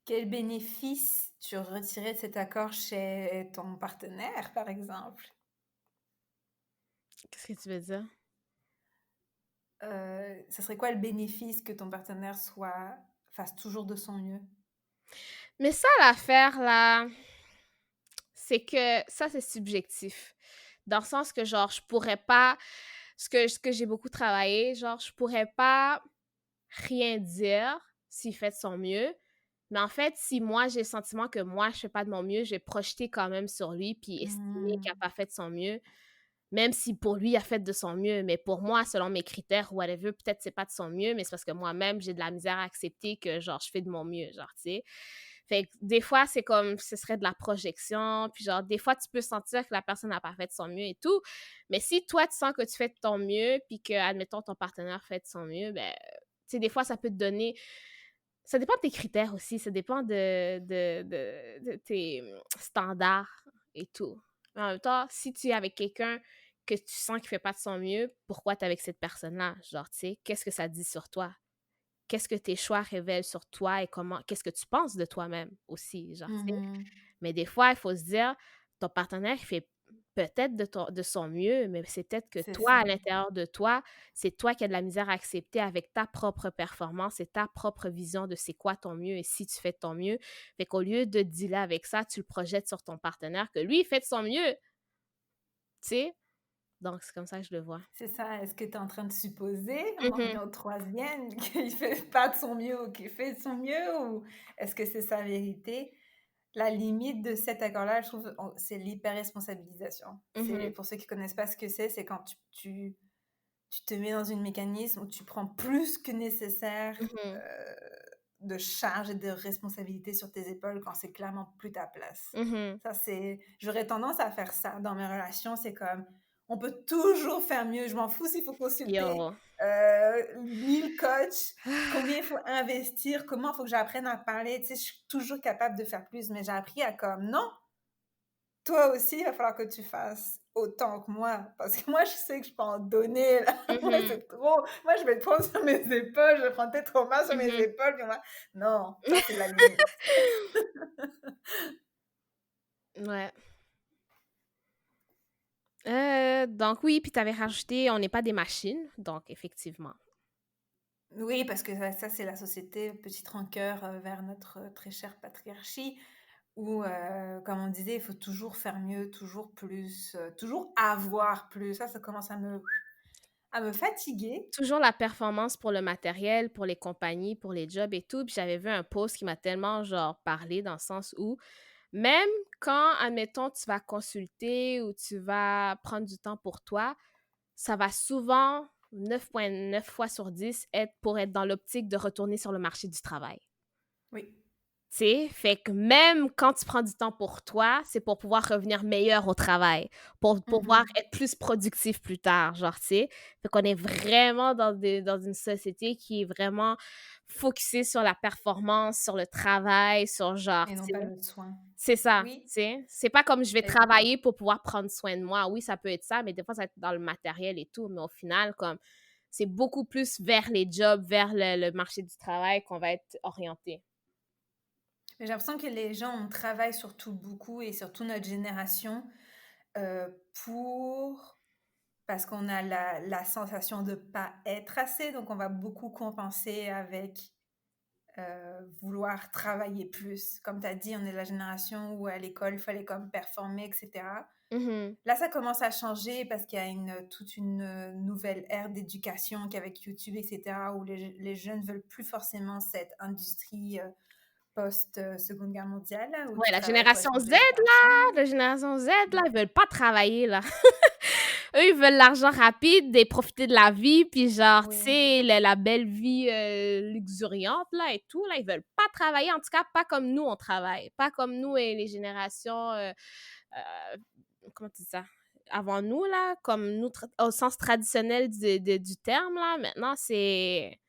Quel bénéfice tu retirais de cet accord chez ton partenaire, par exemple? Qu'est-ce que tu veux dire? Ça serait quoi le bénéfice que ton partenaire fasse toujours de son mieux? Mais ça, l'affaire, là, c'est que ça, c'est subjectif. Dans le sens que, genre, je pourrais pas, ce que j'ai beaucoup travaillé, genre, je pourrais pas rien dire s'il fait de son mieux. Mais en fait, si moi, j'ai le sentiment que moi, je fais pas de mon mieux, je vais projeter quand même sur lui puis estimer qu'il a Hmm. pas fait de son mieux. Même si pour lui, il a fait de son mieux, mais pour moi, selon mes critères, whatever, peut-être c'est pas de son mieux, mais c'est parce que moi-même, j'ai de la misère à accepter que, genre, je fais de mon mieux, genre, tu sais. Fait que des fois, c'est comme, ce serait de la projection, puis genre, des fois, tu peux sentir que la personne n'a pas fait de son mieux et tout, mais si toi, tu sens que tu fais de ton mieux, puis que, admettons, ton partenaire fait de son mieux, ben, tu sais, des fois, ça peut te donner... Ça dépend de tes critères aussi, ça dépend de tes standards et tout. Mais en même temps, si tu es avec quelqu'un que tu sens qu'il fait pas de son mieux, pourquoi tu es avec cette personne-là? Genre, tu sais, qu'est-ce que ça dit sur toi? Qu'est-ce que tes choix révèlent sur toi et qu'est-ce que tu penses de toi-même aussi, genre, tu sais? Mhm. Mais des fois, il faut se dire, ton partenaire, il fait peut-être de son mieux, mais c'est peut-être que C'est toi, ça. à l'intérieur de toi, c'est toi qui as de la misère à accepter avec ta propre performance et ta propre vision de c'est quoi ton mieux et si tu fais de ton mieux. Fait qu'au lieu de dealer avec ça, tu le projettes sur ton partenaire que lui, il fait de son mieux, tu sais? Donc, c'est comme ça que je le vois. C'est ça. Est-ce que tu es en train de supposer, on en revient Mhm. au troisième, qu'il fait pas de son mieux ou qu'il fait de son mieux, ou est-ce que c'est sa vérité? La limite de cet accord-là, je trouve, c'est l'hyper-responsabilisation. C'est, Mhm. pour ceux qui connaissent pas ce que c'est quand tu te mets dans un mécanisme où tu prends plus que nécessaire Mhm. euh, de charge et de responsabilité sur tes épaules quand c'est clairement plus ta place. Mhm. Ça, c'est... J'aurais tendance à faire ça dans mes relations. C'est comme, on peut toujours faire mieux. Je m'en fous s'il faut consulter Yo. 1000 coachs, combien il faut investir, comment il faut que j'apprenne à parler. Tu sais, je suis toujours capable de faire plus, mais j'ai appris à comme, non, toi aussi, il va falloir que tu fasses autant que moi. Parce que moi, je sais que je peux en donner, là. Moi, Mhm. c'est trop. Moi, je vais le prendre sur mes épaules. Je vais prendre tes traumas sur mes Mhm. épaules. Puis moi... Non, ça, c'est la limite. Ouais. Donc oui, puis tu avais rajouté, on n'est pas des machines, donc effectivement. Oui, parce que ça c'est la société, petite rancœur vers notre très chère patriarchie, où, comme on disait, il faut toujours faire mieux, toujours plus, toujours avoir plus. Ça commence à me fatiguer. Toujours la performance pour le matériel, pour les compagnies, pour les jobs et tout. Puis j'avais vu un post qui m'a tellement, genre, parlé dans le sens où même quand, admettons, tu vas consulter ou tu vas prendre du temps pour toi, ça va souvent, 9,9 fois sur 10, être pour être dans l'optique de retourner sur le marché du travail. Oui. Tu sais, fait que même quand tu prends du temps pour toi, c'est pour pouvoir revenir meilleur au travail, pour pouvoir Mhm. être plus productif plus tard, genre, tu sais. Fait qu'on est vraiment dans une société qui est vraiment focusée sur la performance, sur le travail, sur genre, Et non tu pas sais, le soin. c'est ça, Oui. tu sais. C'est pas comme je vais Et- travailler pour pouvoir prendre soin de moi. Oui, ça peut être ça, mais des fois, ça va être dans le matériel et tout, mais au final, comme, c'est beaucoup plus vers les jobs, vers le marché du travail qu'on va être orienté. Mais j'ai l'impression que les gens, on travaille surtout beaucoup et surtout notre génération euh, pour parce qu'on a la sensation de pas être assez, donc on va beaucoup compenser avec vouloir travailler plus. Comme tu as dit, on est la génération où à l'école, il fallait comme performer, etc. Mhm. Là, ça commence à changer parce qu'il y a toute une nouvelle ère d'éducation qu'avec YouTube, etc., où les jeunes veulent plus forcément cette industrie post-Seconde Guerre mondiale, là, où Ouais, tu la travailles génération parce que Z, tu veux de l'argent. la génération Z, là, ils Ouais. veulent pas travailler, là. Eux, ils veulent l'argent rapide et profiter de la vie, puis genre, tu Oui. sais, la belle vie luxuriante, là, et tout, là, ils veulent pas travailler, en tout cas, pas comme nous, on travaille. Pas comme nous et les générations, comment tu dis ça? Avant nous, là, comme nous, au sens traditionnel du terme, là, maintenant, c'est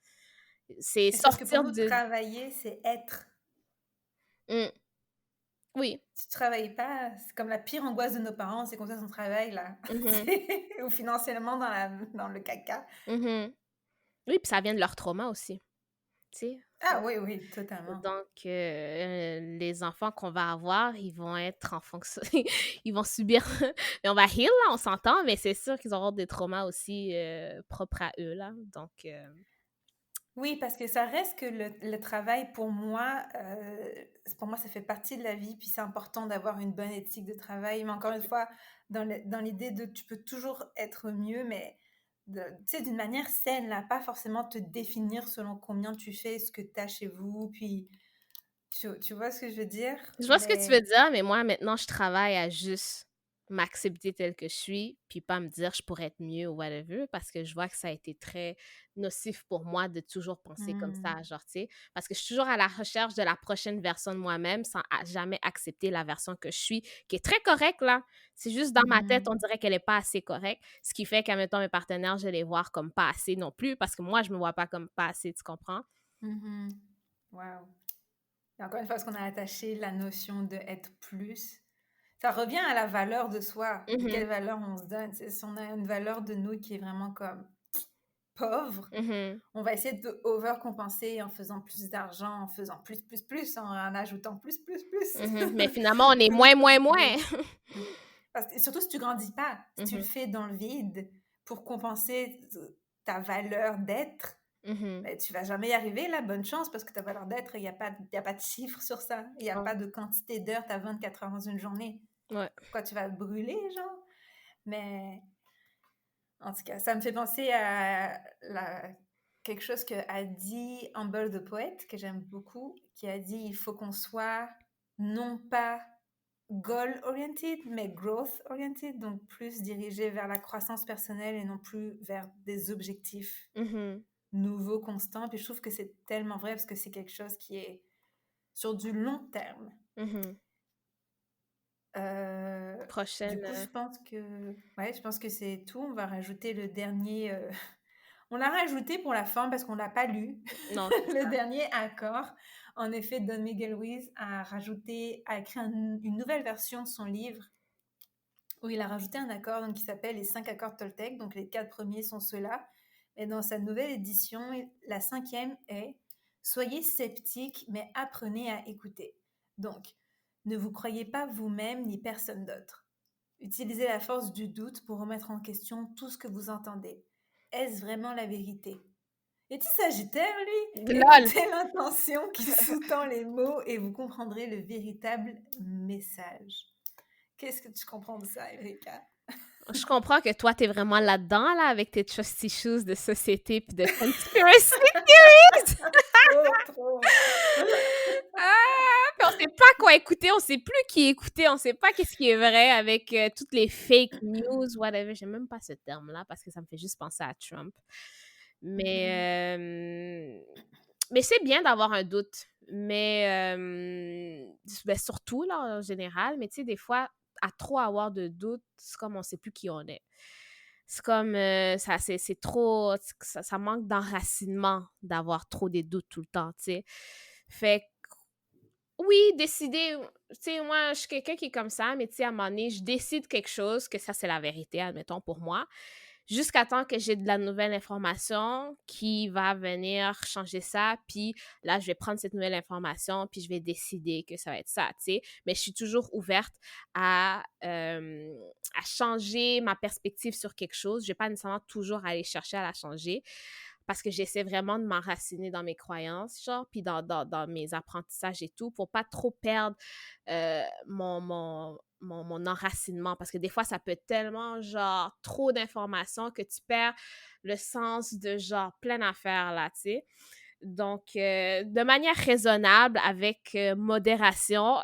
Mais c'est parce que pour sortir nous, de... travailler, c'est être. Mm, oui. Si tu travailles pas, c'est comme la pire angoisse de nos parents, c'est qu'on fait son travail, là. Mhm, Ou financièrement dans le caca. mhm. Oui, puis ça vient de leur trauma aussi, tu sais. Ah oui, oui, totalement. Donc, les enfants qu'on va avoir, ils vont être en fonction, ils vont subir, mais on va heal, là, on s'entend, mais c'est sûr qu'ils auront des traumas aussi propres à eux, là. Donc, Oui, parce que ça reste que le travail, pour moi, ça fait partie de la vie, puis c'est important d'avoir une bonne éthique de travail. Mais encore une fois, dans l'idée de tu peux toujours être mieux, mais tu sais, d'une manière saine, là, pas forcément te définir selon combien tu fais, ce que tu as chez vous, puis tu vois ce que je veux dire? je vois ce que tu Mais veux dire, mais moi, maintenant, je travaille à juste m'accepter telle que je suis, puis pas me dire je pourrais être mieux ou whatever, parce que je vois que ça a été très nocif pour moi de toujours penser comme hmm, ça, genre, tu sais, parce que je suis toujours à la recherche de la prochaine version de moi-même sans jamais accepter la version que je suis, qui est très correcte, là. C'est juste dans ma tête, mhm, on dirait qu'elle est pas assez correcte, ce qui fait qu'à mettons mes partenaires, je vais les voir comme pas assez non plus, parce que moi, je me vois pas comme pas assez, tu comprends? mhm. Wow. Et encore une fois, parce qu'on a attaché la notion de être plus. Ça revient à la valeur de soi, de quelle Mhm, valeur on se donne. Si on a une valeur de nous qui est vraiment comme pauvre, mhm, on va essayer de overcompenser en faisant plus d'argent, en faisant plus, en ajoutant plus. mhm. Mais finalement, on est moins, moins, moins. Oui. Parce que, surtout si tu grandis pas, si tu le Mhm, fais dans le vide pour compenser ta valeur d'être, mhm. ben, tu vas jamais y arriver, là, bonne chance, parce que ta valeur d'être, il y a pas de chiffre sur ça. Il n'y a Oh, pas de quantité d'heures, tu as 24 heures dans une journée. ouais. Pourquoi tu vas te brûler, genre? Mais en tout cas, ça me fait penser à quelque chose que a dit Humble the Poet, que j'aime beaucoup, qui a dit il faut qu'on soit non pas goal-oriented, mais growth-oriented, donc plus dirigé vers la croissance personnelle et non plus vers des objectifs Mhm, nouveaux, constants. Puis je trouve que c'est tellement vrai parce que c'est quelque chose qui est sur du long terme. mhm. Du Prochaine. coup, je pense que c'est tout. On va rajouter le dernier. On l'a rajouté pour la fin parce qu'on l'a pas lu. Non, c'est Le ça. dernier accord. En effet, Don Miguel Ruiz a écrit une nouvelle version de son livre où il a rajouté un accord donc, qui s'appelle les 5 accords Toltec. Donc les 4 premiers sont ceux-là. Et dans sa nouvelle édition, la cinquième est soyez sceptiques, mais apprenez à écouter. Donc, ne vous croyez pas vous-même ni personne d'autre. Utilisez la force du doute pour remettre en question tout ce que vous entendez. Est-ce vraiment la vérité? Est-il sagittaire, lui? Lol! Écoutez l'intention qui sous-tend les mots et vous comprendrez le véritable message. Qu'est-ce que tu comprends de ça, Erika? Je comprends que toi, t'es vraiment là-dedans, là, avec tes trusty shoes de société puis de conspiracy theories! Trop. Ah! Puis on sait pas quoi écouter, on sait plus qui écouter, on sait pas qu'est-ce qui est vrai avec toutes les fake news, whatever. J'aime même pas ce terme-là parce que ça me fait juste penser à Trump. Mhm. Mais c'est bien d'avoir un doute. Mais ben, surtout, là, en général, mais tu sais, des fois, à trop avoir de doutes, c'est comme on sait plus qui on est. C'est comme, c'est trop, ça manque d'enracinement d'avoir trop des doutes tout le temps, tu sais. Fait que, oui, décider, tu sais, moi, je suis quelqu'un qui est comme ça, mais tu sais, à un moment donné, je décide quelque chose, que ça, c'est la vérité, admettons, pour moi, jusqu'à temps que j'ai de la nouvelle information qui va venir changer ça, puis là, je vais prendre cette nouvelle information, puis je vais décider que ça va être ça, tu sais. Mais je suis toujours ouverte à changer ma perspective sur quelque chose. Je vais pas nécessairement toujours aller chercher à la changer parce que j'essaie vraiment de m'enraciner dans mes croyances, genre, puis dans mes apprentissages et tout, pour pas trop perdre mon enracinement, parce que des fois, ça peut être tellement, genre, trop d'informations que tu perds le sens de, genre, plein d'affaires, là, tu sais. Donc, de manière raisonnable, avec modération.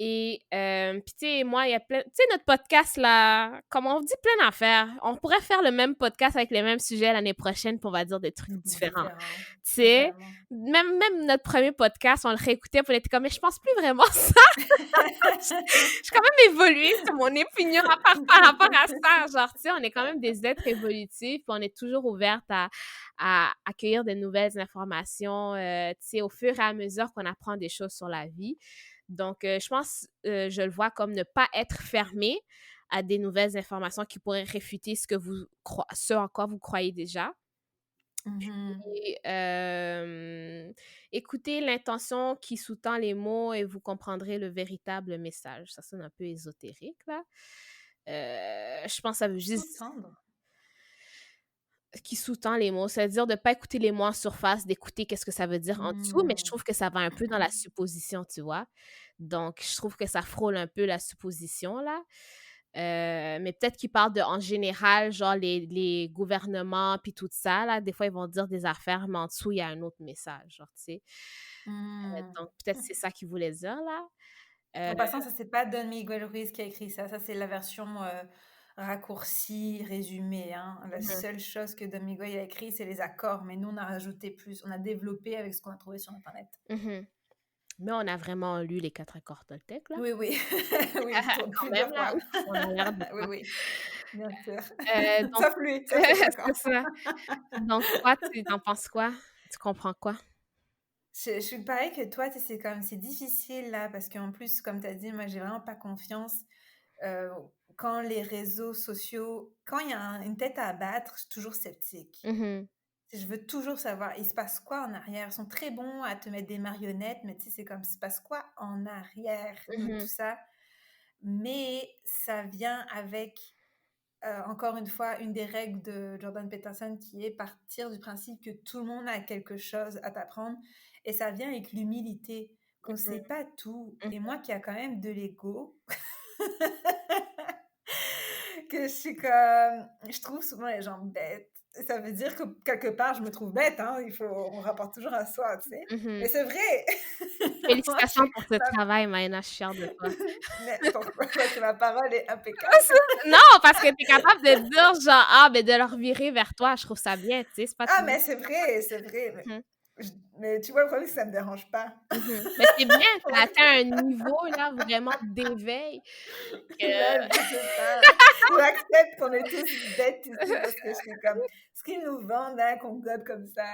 Et, puis, tu sais, moi, il y a plein... Tu sais, notre podcast, là, comme on dit plein d'affaires, on pourrait faire le même podcast avec les mêmes sujets l'année prochaine, puis on va dire des trucs différents. Différent, Tu sais, totalement. même notre premier podcast, on le réécoutait, puis on était comme, mais je pense plus vraiment ça. J'ai quand même évolué sur mon opinion par rapport à ça. Genre, tu sais, on est quand même des êtres évolutifs, puis on est toujours ouverte à accueillir de nouvelles informations, tu sais, au fur et à mesure qu'on apprend des choses sur la vie. Donc, je pense, je le vois comme ne pas être fermé à des nouvelles informations qui pourraient réfuter ce en quoi vous croyez déjà. Mhm. Et écoutez l'intention qui sous-tend les mots et vous comprendrez le véritable message. Ça sonne un peu ésotérique, là. Je pense que ça veut juste Sous-tendre. qui sous-tend les mots. C'est-à-dire de ne pas écouter les mots en surface, d'écouter qu'est-ce que ça veut dire en dessous, mais je Hmm. trouve que ça va un peu dans la supposition, tu vois. Donc, je trouve que ça frôle un peu la supposition, là. Mais peut-être qu'ils parlent de, en général, genre les gouvernements puis tout ça, là. Des fois, ils vont dire des affaires, mais en dessous, il y a un autre message, genre, tu sais. Hmm. Donc, peut-être c'est ça qu'ils voulaient dire, là. En passant, ça, c'est pas Don Miguel Ruiz qui a écrit ça. Ça, c'est la version raccourcie, résumée, hein. La Mhm, seule chose que Don Miguel a écrit, c'est les accords. Mais nous, on a rajouté plus. On a développé avec ce qu'on a trouvé sur Internet. mhm. Mais on a vraiment lu les 4 accords Toltec, là. Oui, oui. Oui, Quand même, plusieurs là, fois. ouf, on a l'air de Oui, quoi. oui, bien sûr. Donc, Sauf les 5 c'est ans. ça. Donc, toi, tu en penses quoi? Tu comprends quoi? Je suis pareil que toi, tu sais, c'est comme, c'est difficile là, parce qu'en plus, comme tu as dit, moi, j'ai vraiment pas confiance. euh, Quand les réseaux sociaux, quand il y a une tête à abattre, je suis toujours sceptique. Mhm, Je veux toujours savoir, il se passe quoi en arrière. Ils sont très bons à te mettre des marionnettes, mais tu sais, c'est comme, il se passe quoi en arrière de tout mhm, ça. Mais ça vient avec, encore une fois, une des règles de Jordan Peterson qui est partir du principe que tout le monde a quelque chose à t'apprendre. Et ça vient avec l'humilité, qu'on ne sait pas tout. mhm, Et moi qui a quand même de l'ego, que je suis comme... Je trouve souvent les gens bêtes. Ça veut dire que quelque part, je me trouve bête, hein. On rapporte toujours à soi, tu sais. mhm. Mais c'est vrai. Moi, Félicitations pour ce travail, Maëna, je suis fière de toi. Mais pourquoi? Parce que ma parole est impeccable. Non, parce que tu es capable de dire genre, ah, ben de leur virer vers toi, je trouve ça bien, tu sais, c'est pas tout Ah, le monde. mais c'est vrai, c'est vrai. Mhm, Mais tu vois, le problème, c'est que ça me dérange pas. mhm. Mais c'est bien, tu as Ouais. atteint un niveau, là, vraiment d'éveil que Là, je sais pas. J'accepte qu'on est tous bêtes ici parce que je suis comme, ce qu'ils nous vendent, hein, qu'on gobe comme ça.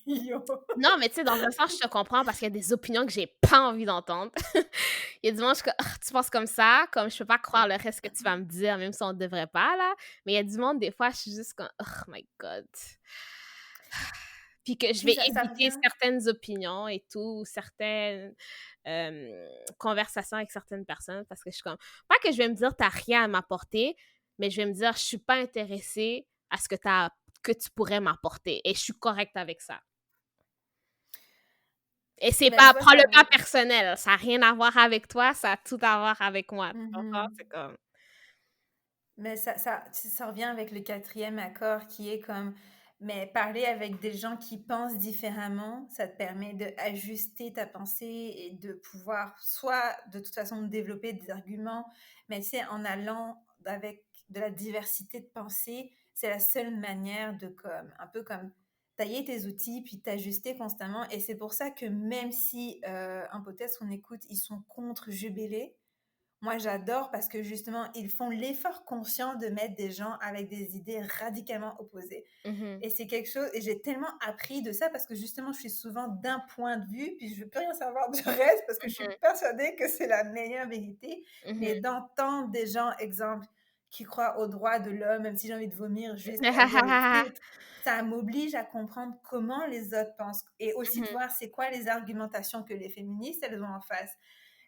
Yo. non, mais tu sais, dans un sens, je te comprends parce qu'il y a des opinions que j'ai pas envie d'entendre. Il y a du monde, je suis comme: «Ah, tu penses comme ça?» Comme je peux pas croire le reste que tu vas me dire, même si on devrait pas, là. Mais il y a du monde, des fois, je suis juste comme: «Oh my God». Puis que je Puis vais ça éviter revient. certaines opinions et tout, certaines conversations avec certaines personnes parce que je suis comme, pas que je vais me dire: «Tu rien à m'apporter», mais je vais me dire: «Je suis pas intéressée à ce que tu pourrais m'apporter» et je suis correcte avec ça. Et c'est Mais tu pas, vois, ça prends-le pas revient. personnel, ça a rien à voir avec toi, ça a tout à voir avec moi, tu comprends? Mhm. C'est comme Mais ça revient avec le quatrième accord qui est comme, mais parler avec des gens qui pensent différemment, ça te permet d'ajuster ta pensée et de pouvoir soit de toute façon développer des arguments, mais tu sais, en allant avec de la diversité de pensée, c'est la seule manière de comme, un peu comme tailler tes outils, puis t'ajuster constamment. Et c'est pour ça que même si un podcast qu'on écoute, ils sont contre Jubilé, moi, j'adore parce que justement, ils font l'effort conscient de mettre des gens avec des idées radicalement opposées. Mhm. Et c'est quelque chose, et j'ai tellement appris de ça parce que justement, je suis souvent d'un point de vue, puis je veux plus rien savoir du reste parce que je suis Mhm. persuadée que c'est la meilleure vérité. Mais Mhm. d'entendre des gens, exemple, qui croient aux droits de l'homme, même si j'ai envie de vomir juste à lire le titre, ça m'oblige à comprendre comment les autres pensent et aussi de Mhm. voir c'est quoi les argumentations que les féministes, elles ont en face.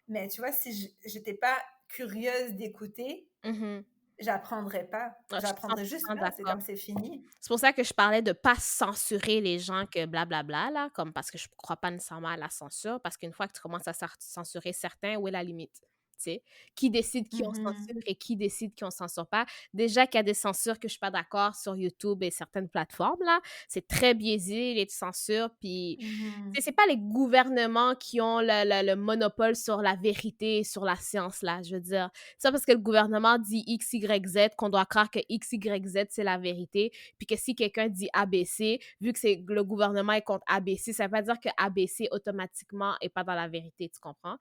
Mais tu vois, si j'étais pas curieuse d'écouter, Mhm. j'apprendrais pas. Ah, je suis J'apprendrais juste 100% pas. C'est d'accord. comme c'est fini. C'est pour ça que je parlais de pas censurer les gens que blablabla, là, comme parce que je crois pas nécessairement à la censure, parce qu'une fois que tu commences à censurer certains, où est la limite? Tu sais? Qui décide qui on censure Mhm. et qui décide qui on censure pas? Déjà qu'il y a des censures que je suis pas d'accord sur YouTube et certaines plateformes, là, c'est très biaisé, les censures, puis tu sais, Mhm. c'est pas les gouvernements qui ont le monopole sur la vérité, sur la science, là, je veux dire. C'est pas parce que le gouvernement dit X, Y, Z qu'on doit croire que X, Y, Z, c'est la vérité, puis que si quelqu'un dit ABC, vu que le gouvernement est contre ABC, ça veut pas dire que ABC automatiquement est pas dans la vérité, tu comprends?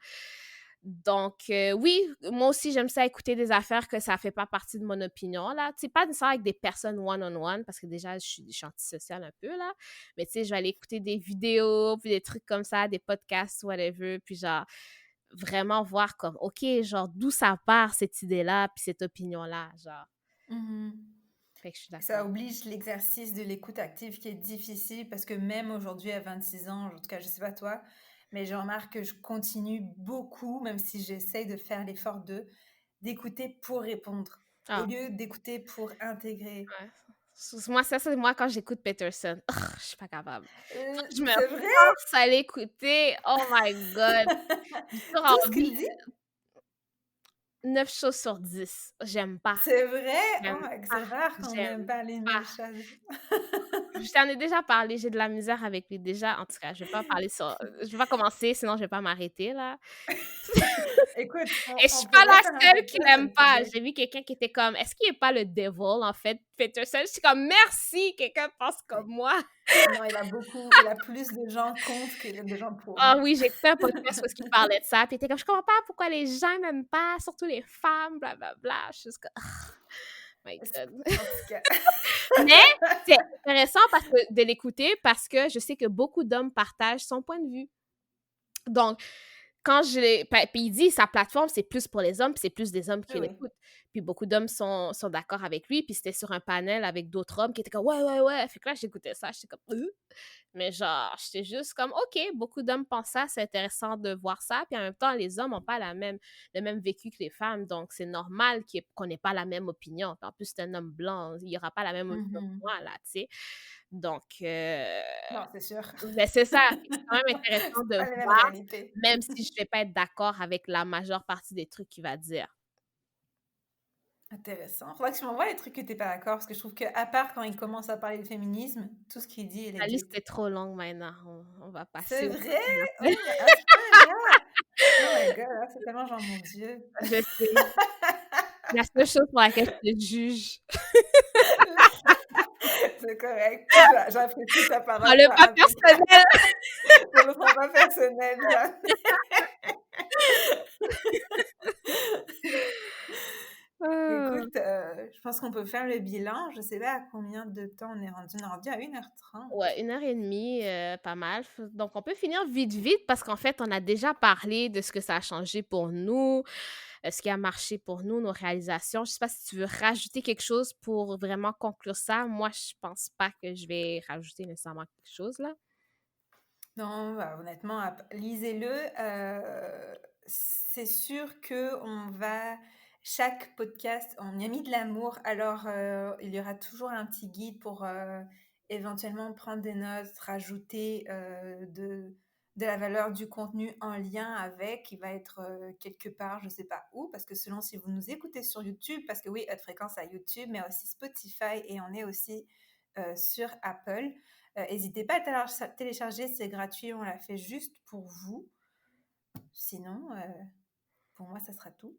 Donc, oui, moi aussi, j'aime ça écouter des affaires que ça fait pas partie de mon opinion, là. Tu sais, pas nécessairement avec des personnes one-on-one, parce que déjà, je suis antisociale un peu, là. Mais tu sais, je vais aller écouter des vidéos, puis des trucs comme ça, des podcasts, whatever, puis genre, vraiment voir comme, OK, genre, d'où ça part, cette idée-là, puis cette opinion-là, genre. Mhm. Fait que je suis Ça d'accord. oblige l'exercice de l'écoute active qui est difficile parce que même aujourd'hui à 26 ans, en tout cas, je sais pas toi, mais je remarque que je continue beaucoup, même si j'essaye de faire l'effort d'écouter pour répondre au Ah, lieu d'écouter pour intégrer. ouais. Moi, ça, c'est moi quand j'écoute Peterson. Je suis pas capable. Je me C'est vrai? force à l'écouter. Oh my God. J'ai toujours Tout ce envie. qu'il dit? 9 choses sur 10. J'aime pas. C'est vrai? Oh J'aime my God, pas. c'est rare qu'on J'aime n'aime pas les pas. 9 choses. Je t'en ai déjà parlé, j'ai de la misère avec lui déjà. En tout cas, je vais pas commencer, sinon je vais pas m'arrêter là. Écoute, Et je on suis pas pourrait la faire un seule qui podcast l'aime un pas. sujet. J'ai vu quelqu'un qui était comme, est-ce qu'il est pas le devil en fait, Peterson? Je suis comme, merci, quelqu'un pense comme moi. Non, il a plus de gens contre que de gens pour. Ah oui, j'ai écouté un podcast où est-ce qu'il parlait de ça, puis il était comme, je comprends pas pourquoi les gens m'aiment pas, surtout les femmes, blablabla. Je suis juste comme, my God. En tout cas. Mais c'est intéressant de l'écouter parce que je sais que beaucoup d'hommes partagent son point de vue. Donc, quand puis il dit sa plateforme, c'est plus pour les hommes, puis c'est plus des hommes Oui, qui oui. l'écoutent. Puis beaucoup d'hommes sont d'accord avec lui, puis c'était sur un panel avec d'autres hommes qui étaient comme ouais, ouais, ouais. Fait que là, j'écoutais ça, j'étais comme mais genre, j'étais juste comme OK, beaucoup d'hommes pensent ça, c'est intéressant de voir ça. Puis en même temps, les hommes n'ont pas le même vécu que les femmes, donc c'est normal qu'on n'ait pas la même opinion. Puis en plus, c'est un homme blanc, il n'y aura pas la même opinion que Mhm. moi, là, tu sais. Donc, Non, c'est sûr. ben, c'est ça. C'est quand même intéressant C'est de pas les mêmes voir, réalités. même si je vais pas être d'accord avec la majeure partie des trucs qu'il va dire. Intéressant. Faudrait que tu m'envoies les trucs que t'es pas d'accord, parce que je trouve que à part quand il commence à parler de féminisme, tout ce qu'il dit est La legit. liste est trop longue maintenant. On va C'est passer au vrai? prochain Oh appel. my, à ce point-là! Oh my God, là, c'est tellement genre mon Dieu. Je sais. La seule chose pour laquelle je te juge. C'est correct. J'apprécie ta parole Prends-le par pas impeccable. personnel. Je le prends pas personnel, jamais. Ah. Écoute, je pense qu'on peut faire le bilan. Je sais pas à combien de temps on est rendu. On est rendu à 1h30. Ouais, 1 heure et demie, pas mal. Donc, on peut finir vite, vite, parce qu'en fait, on a déjà parlé de ce que ça a changé pour nous, ce qui a marché pour nous, nos réalisations. Je sais pas si tu veux rajouter quelque chose pour vraiment conclure ça. Moi, je pense pas que je vais rajouter nécessairement quelque chose, là. Non, bah, honnêtement, lisez-le. C'est sûr que on va chaque podcast, on y a mis de l'amour. Alors, il y aura toujours un petit guide pour éventuellement prendre des notes, rajouter de la valeur du contenu en lien avec. Il va être quelque part, je sais pas où, parce que selon si vous nous écoutez sur YouTube, parce que oui, Haute Fréquence à YouTube, mais aussi Spotify et on est aussi sur Apple. N'hésitez pas à télécharger, c'est gratuit, on l'a fait juste pour vous. Sinon, pour moi, ça sera tout.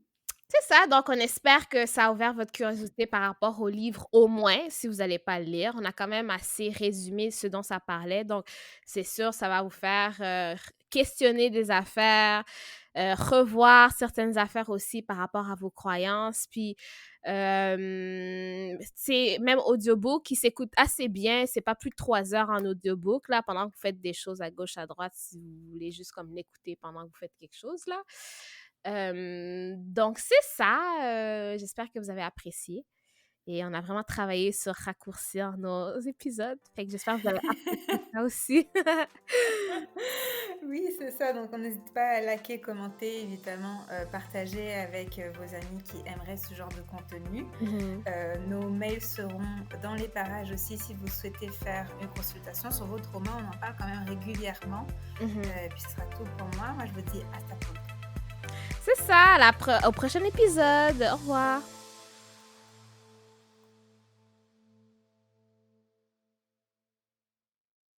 C'est ça, donc on espère que ça a ouvert votre curiosité par rapport au livre, au moins, si vous allez pas le lire. On a quand même assez résumé ce dont ça parlait, donc c'est sûr, ça va vous faire, questionner des affaires, revoir certaines affaires aussi par rapport à vos croyances. Puis, c'est même audiobook qui s'écoute assez bien. C'est pas plus de 3 heures en audiobook, là, pendant que vous faites des choses à gauche, à droite, si vous voulez juste comme l'écouter pendant que vous faites quelque chose, là. Donc c'est ça, j'espère que vous avez apprécié et on a vraiment travaillé sur raccourcir nos épisodes. Fait que j'espère que vous avez apprécié ça aussi. Oui, c'est ça. Donc, on n'hésite pas à liker, commenter, évidemment, partager avec vos amis qui aimeraient ce genre de contenu. Mhm. Nos mails seront dans les parages aussi si vous souhaitez faire une consultation sur votre roman. On en parle quand même régulièrement. Mhm. Et puis, ce sera tout pour moi. Moi, je vous dis à ta prochaine. C'est ça, au prochain épisode. Au revoir.